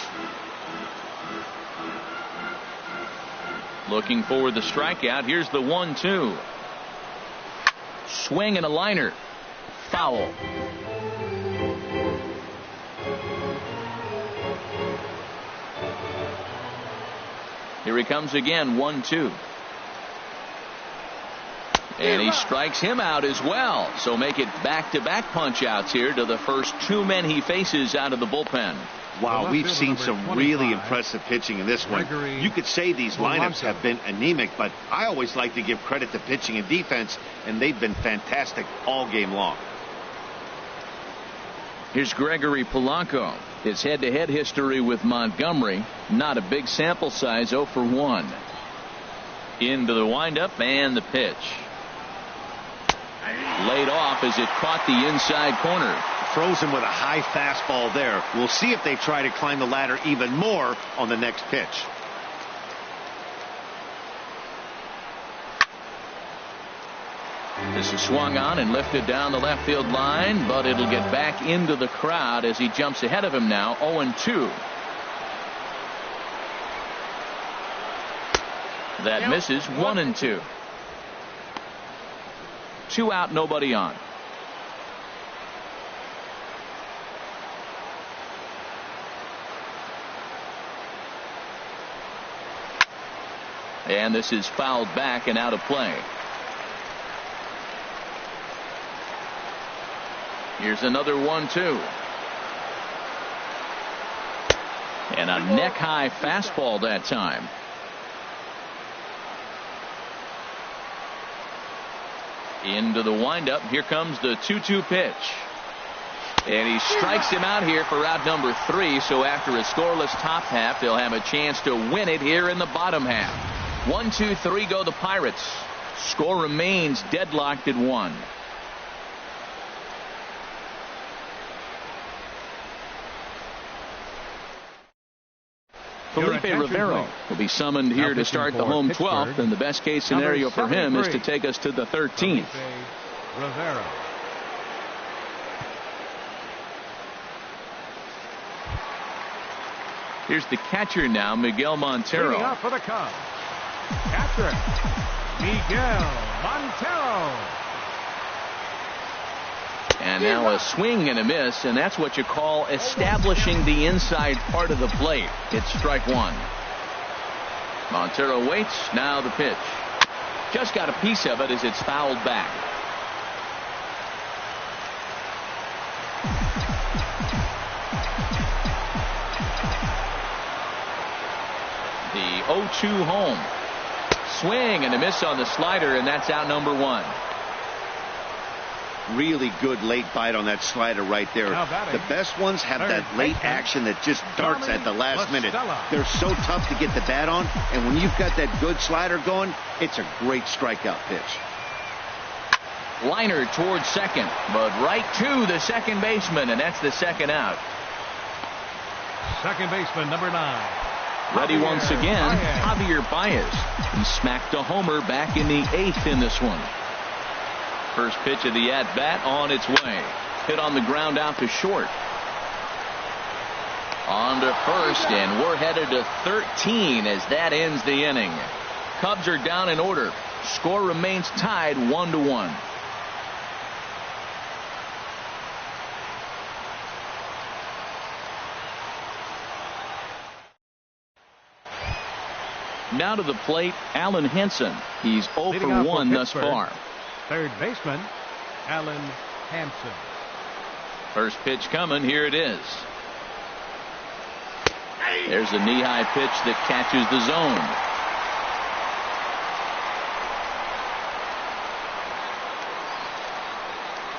Looking for the strikeout. Here's the 1-2. Swing and a liner. Foul. Here he comes again. 1-2. And he strikes him out as well. So make it back-to-back punch-outs here to the first 2 men he faces out of the bullpen. Wow, we've seen some really impressive pitching in this one. You could say these lineups have been anemic, but I always like to give credit to pitching and defense, and they've been fantastic all game long. Here's Gregory Polanco. His head-to-head history with Montgomery, not a big sample size, 0 for 1. Into the windup and the pitch. Laid off as it caught the inside corner. throws him with a high fastball there. We'll see if they try to climb the ladder even more on the next pitch. This is swung on and lifted down the left field line, but it'll get back into the crowd as he jumps ahead of him now, 0-2. That misses, 1-2. 2 out, nobody on. And this is fouled back and out of play. Here's another 1-2. And a neck-high fastball that time. Into the windup. Here comes the 2-2 pitch. And he strikes him out here for out number 3. So after a scoreless top half, they'll have a chance to win it here in the bottom half. 1, 2, 3 go the Pirates. Score remains deadlocked at 1. Felipe Rivero will be summoned here to start the home 12th, and the best case scenario for him is to take us to the 13th. Rivero. Here's the catcher now, Miguel Montero. Leading up for the Cubs, catcher Miguel Montero. And now a swing and a miss, and that's what you call establishing the inside part of the plate. It's strike 1. Montero waits. Now the pitch. Just got a piece of it as it's fouled back. The 0-2 home. Swing and a miss on the slider, and that's out number 1. Really good late bite on that slider right there. The best ones have that late action that just darts at the last minute. They're so tough to get the bat on, and when you've got that good slider going, it's a great strikeout pitch. Liner towards second, but right to the second baseman, and that's the second out. Second baseman, number 9. Ready once again, Javier Baez. He smacked a homer back in the 8th in this one. First pitch of the at-bat on its way. Hit on the ground out to short. On to first, and we're headed to 13 as that ends the inning. Cubs are down in order. Score remains tied 1-1. Now to the plate, Alan Henson. He's 0 for 1 thus far. Third baseman, Alan Hansen. First pitch coming. Here it is. There's a knee-high pitch that catches the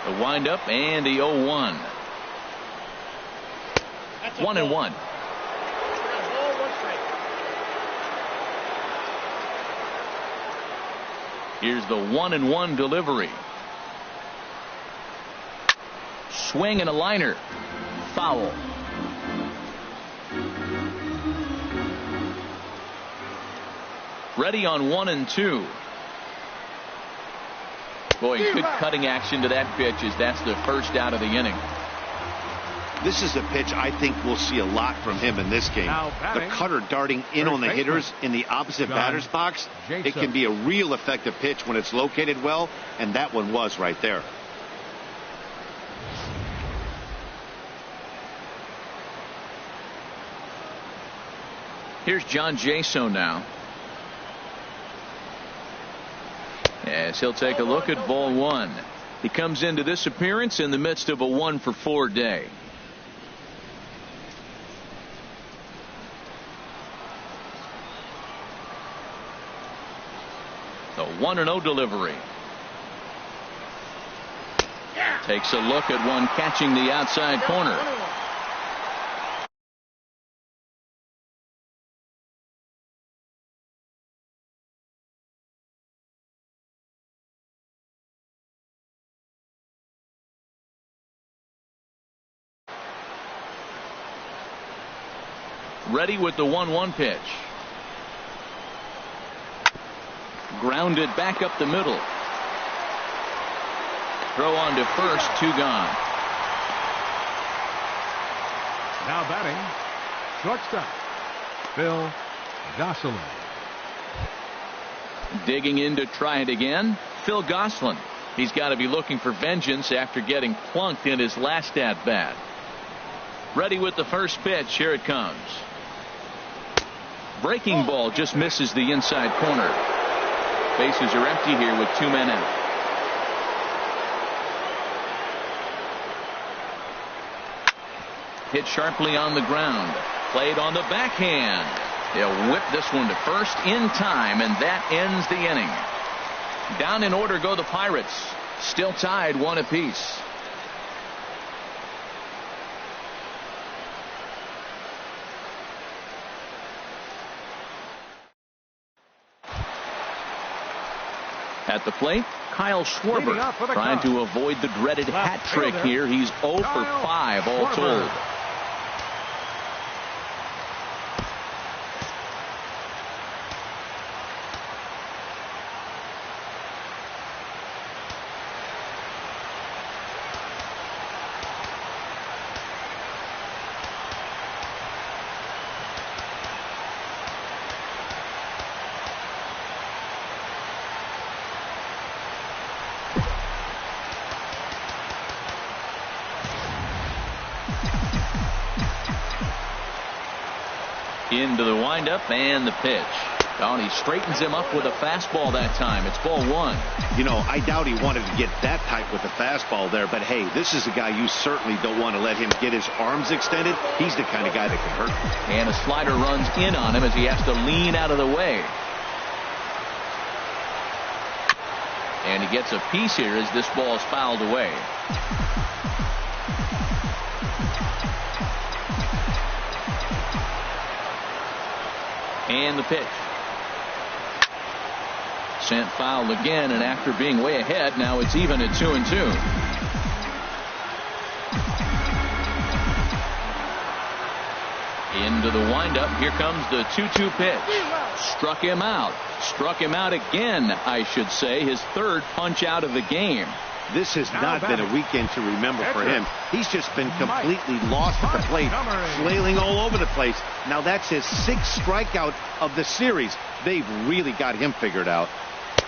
zone. The windup and the 0-1. 1-1. Here's the 1-1 delivery. Swing and a liner. Foul. Ready on 1 and 2. Boy, good cutting action to that pitch as that's the first out of the inning. This is a pitch I think we'll see a lot from him in this game. The cutter darting in on the hitters in the opposite batter's box. It can be a real effective pitch when it's located well, and that one was right there. Here's John Jaso now, as he'll take a look at ball 1. He comes into this appearance in the midst of a 1-for-4 day. The 1-0 delivery. Takes a look at one catching the outside corner. Ready with the 1-1 pitch. Grounded back up the middle. Throw on to first, 2 gone. Now batting, shortstop, Phil Gosselin. Digging in to try it again, Phil Gosselin. He's got to be looking for vengeance after getting plunked in his last at bat. Ready with the first pitch. Here it comes. Breaking ball just misses the inside corner. Bases are empty here with 2 men out. Hit sharply on the ground. Played on the backhand. They'll whip this one to first in time, and that ends the inning. Down in order go the Pirates. Still tied 1 apiece. At the plate, Kyle Schwarber trying to avoid the dreaded hat trick here. He's 0 for 5 all told. Into the windup and the pitch. Oh, and he straightens him up with a fastball that time. It's ball 1. You know, I doubt he wanted to get that tight with the fastball there, but hey, this is a guy you certainly don't want to let him get his arms extended. He's the kind of guy that can hurt you. And a slider runs in on him as he has to lean out of the way. And he gets a piece here as this ball is fouled away. And the pitch. Sent foul again, and after being way ahead, now it's even at 2-2. Into the windup. Here comes the 2-2 pitch. Struck him out. Struck him out again, I should say. His 3rd punch out of the game. This has not been a weekend to remember for him. He's just been completely lost at the plate, flailing all over the place. Now that's his 6th strikeout of the series. They've really got him figured out.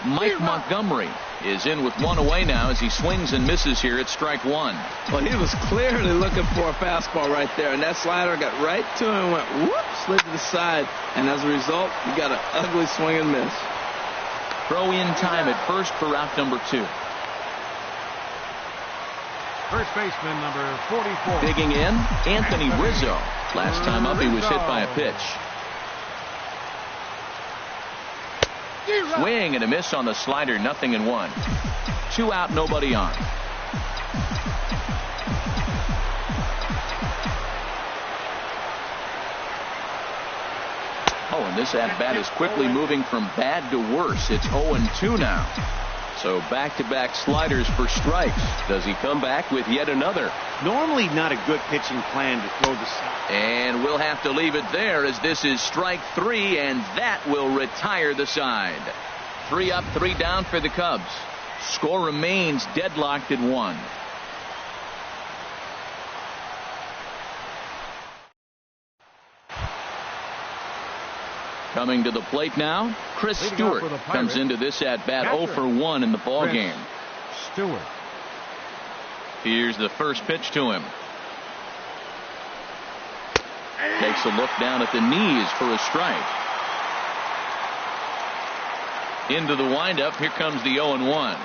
Mike Montgomery is in with 1 away now as he swings and misses here at strike 1. Well, he was clearly looking for a fastball right there, and that slider got right to him and went whoop, slid to the side, and as a result, you got an ugly swing and miss. Throw in time at first for out number 2. First baseman number 44. Digging in, Anthony Rizzo. Last time up he was hit by a pitch. Swing and a miss on the slider, 0-1. 2 out, nobody on. Oh, and this at-bat is quickly moving from bad to worse. It's 0-2 now. So back-to-back sliders for strikes. Does he come back with yet another? Normally not a good pitching plan to throw the side. And we'll have to leave it there as this is strike 3, and that will retire the side. 3 up, 3 down for the Cubs. Score remains deadlocked at 1. Coming to the plate now, Chris Stewart comes into this at-bat 0 for 1 in the ball game. Stewart. Here's the first pitch to him. Takes a look down at the knees for a strike. Into the windup. Here comes the 0-1.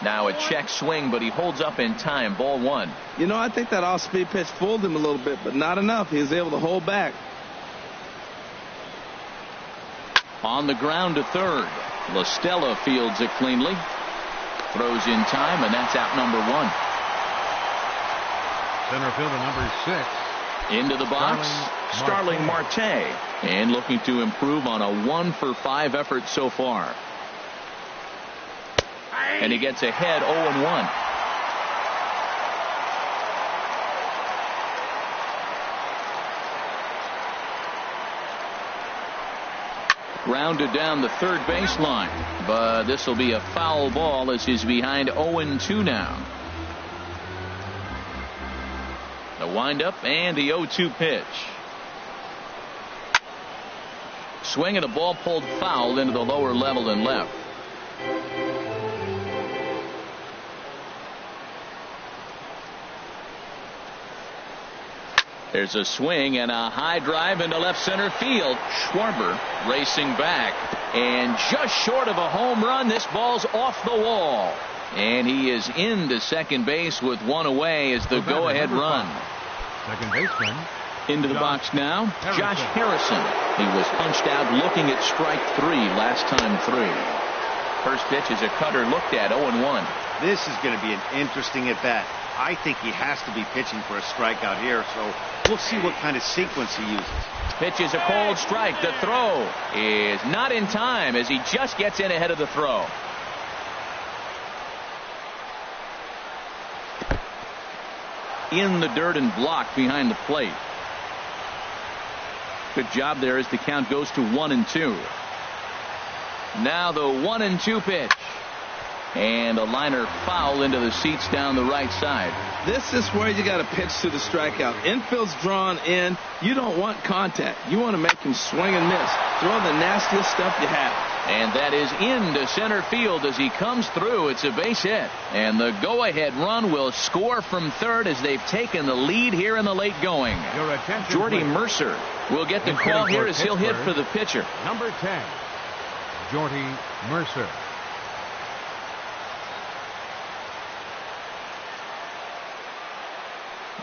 Now a check swing, but he holds up in time. Ball 1. You know, I think that off-speed pitch fooled him a little bit, but not enough. He was able to hold back. On the ground to third. LaStella fields it cleanly. Throws in time, and that's out number 1. Center fielder number 6. Into the box, Starling Marte. And looking to improve on a 1 for 5 effort so far. And he gets ahead 0-1. Grounded down the third baseline, but this will be a foul ball as he's behind 0-2 now. The windup and the 0-2 pitch. Swing and a ball pulled foul into the lower level and left. There's a swing and a high drive into left center field. Schwarber racing back, and just short of a home run. This ball's off the wall, and he is into second base with one away as the go-ahead run. Second baseman into the box now, Josh Harrison. He was punched out looking at strike 3 last time through. First pitch is a cutter looked at, 0-1. This is going to be an interesting at bat. I think he has to be pitching for a strikeout here, so we'll see what kind of sequence he uses. Pitch is a cold strike. The throw is not in time as he just gets in ahead of the throw. In the dirt and blocked behind the plate. Good job there as the count goes to 1-2. Now the 1-2 pitch. And a liner foul into the seats down the right side. This is where you got to pitch to the strikeout. Infield's drawn in. You don't want contact. You want to make him swing and miss. Throw the nastiest stuff you have. And that is into center field as he comes through. It's a base hit. And the go-ahead run will score from third as they've taken the lead here in the late going. Jordy Mercer will get the call here as he'll hit for the pitcher. Number 10, Jordy Mercer.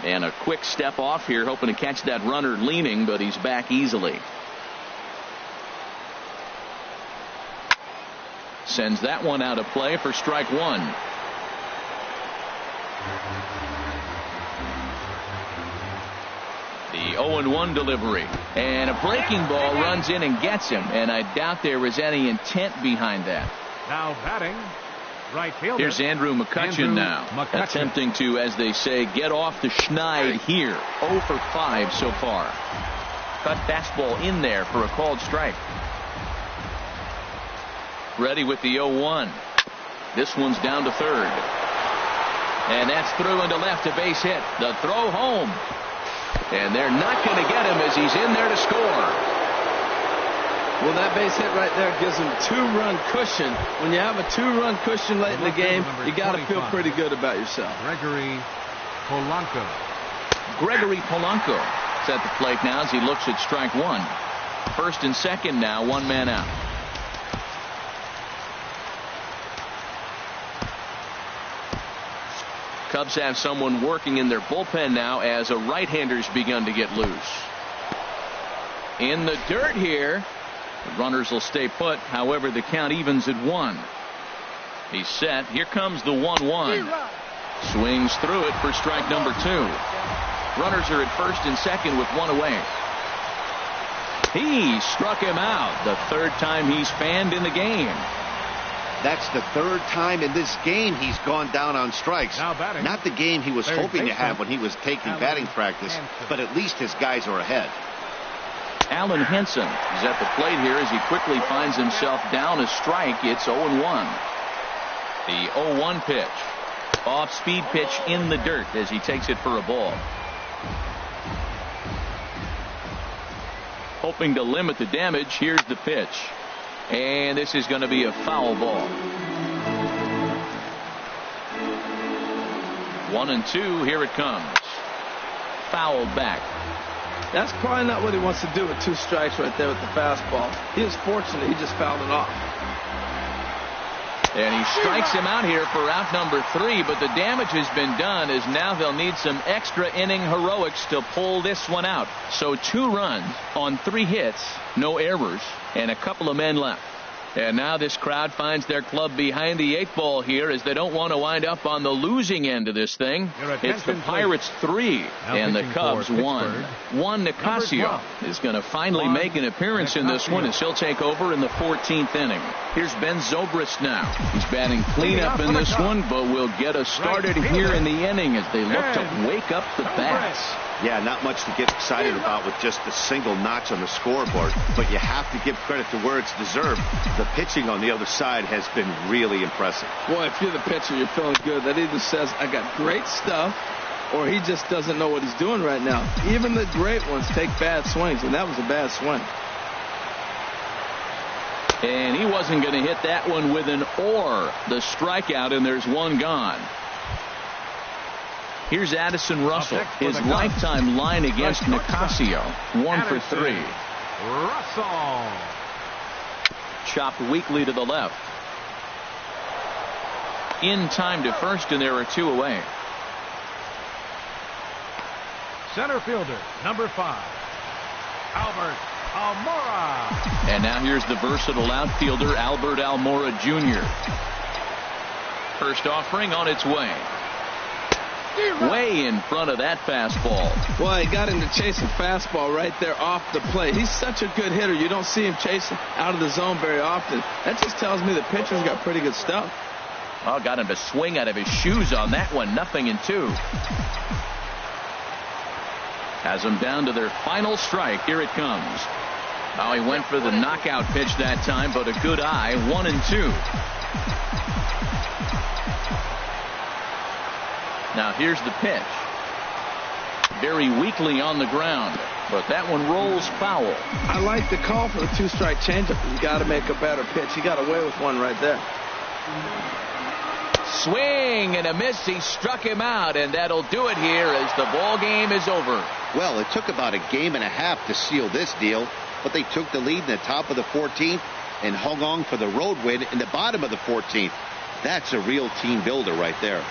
And a quick step off here, hoping to catch that runner leaning, but he's back easily. Sends that one out of play for strike 1. The 0-1 delivery. And a breaking ball runs in and gets him, and I doubt there was any intent behind that. Now batting, right fielder. Here's Andrew McCutchen now, attempting to, as they say, get off the schneid here. 0 for 5 so far. Cut fastball in there for a called strike. Ready with the 0-1. This one's down to third. And that's through into left, a base hit. The throw home. And they're not going to get him as he's in there to score. Well, that base hit right there gives him 2-run cushion. When you have a 2-run cushion late in the game, you got to feel pretty good about yourself. Gregory Polanco. Gregory Polanco is at the plate now as he looks at strike 1. First and second now, one man out. Cubs have someone working in their bullpen now as a right-hander's begun to get loose. In the dirt here. The runners will stay put. However, the count evens at 1. He's set. Here comes the 1-1. Swings through it for strike number 2. Runners are at first and second with one away. He struck him out. The third time he's fanned in the game. That's the third time in this game he's gone down on strikes. Not the game he was hoping to have when he was taking batting practice, but at least his guys are ahead. Alan Henson is at the plate here as he quickly finds himself down a strike. It's 0-1. The 0-1 pitch. Off-speed pitch in the dirt as he takes it for a ball. Hoping to limit the damage. Here's the pitch. And this is going to be a foul ball. 1-2. Here it comes. Fouled back. That's probably not what he wants to do with 2 strikes right there with the fastball. He was fortunate he just fouled it off. And he strikes him out here for out number 3, but the damage has been done as now they'll need some extra inning heroics to pull this one out. So 2 runs on 3 hits, no errors, and a couple of men left. And now this crowd finds their club behind the 8 ball here as they don't want to wind up on the losing end of this thing. It's the Pirates 3 and the Cubs 1. Juan Nicasio is going to finally make an appearance in this one as he'll take over in the 14th inning. Here's Ben Zobrist now. He's batting cleanup in this one, but will get us started here in the inning as they look to wake up the bats. Yeah, not much to get excited about with just a single notch on the scoreboard, but you have to give credit to where it's deserved. The pitching on the other side has been really impressive. Boy, if you're the pitcher, you're feeling good. That either says, I got great stuff, or he just doesn't know what he's doing right now. Even the great ones take bad swings, and that was a bad swing. And he wasn't going to hit that one with an or. The strikeout, and there's one gone. Here's Addison Russell. His lifetime line against Nicasio. 1 for 3. Russell. Chopped weakly to the left. In time to first, and there are 2 away. Center fielder, number 5, Albert Almora. And now here's the versatile outfielder, Albert Almora Jr. First offering on its way. Way in front of that fastball. Well, he got him to chase a fastball right there off the plate. He's such a good hitter. You don't see him chasing out of the zone very often. That just tells me the pitcher's got pretty good stuff. Oh, got him to swing out of his shoes on that one. 0-2. Has them down to their final strike. Here it comes. Oh, he went for the knockout pitch that time, but a good eye. 1-2. Now here's the pitch. Very weakly on the ground, but that one rolls foul. I like the call for the 2-strike changeup. You got to make a better pitch. He got away with one right there. Swing and a miss. He struck him out, and that'll do it here as the ball game is over. Well, it took about a game and a half to seal this deal, but they took the lead in the top of the 14th and hung on for the road win in the bottom of the 14th. That's a real team builder right there.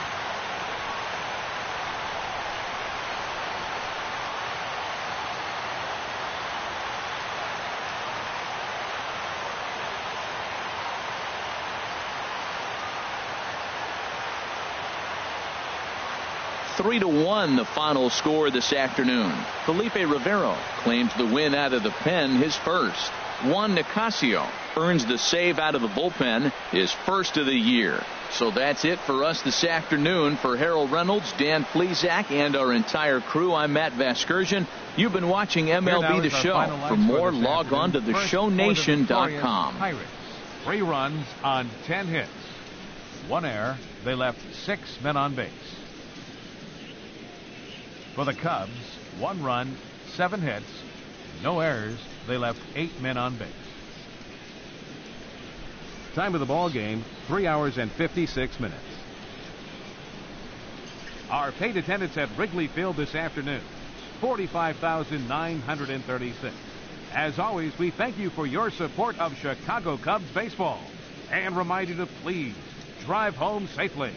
Three to 1 the final score this afternoon. Felipe Rivero claims the win out of the pen, his first. Juan Nicasio earns the save out of the bullpen, his first of the year. So that's it for us this afternoon. For Harold Reynolds, Dan Flezak, and our entire crew, I'm Matt Vasgersian. You've been watching MLB The Show. For more, log on to theshownation.com. Pirates, 3 runs on 10 hits. 1 error. They left 6 men on base. For the Cubs, 1 run, 7 hits, no errors. They left 8 men on base. Time of the ball game, 3 hours and 56 minutes. Our paid attendance at Wrigley Field this afternoon, 45,936. As always, we thank you for your support of Chicago Cubs baseball and remind you to please drive home safely.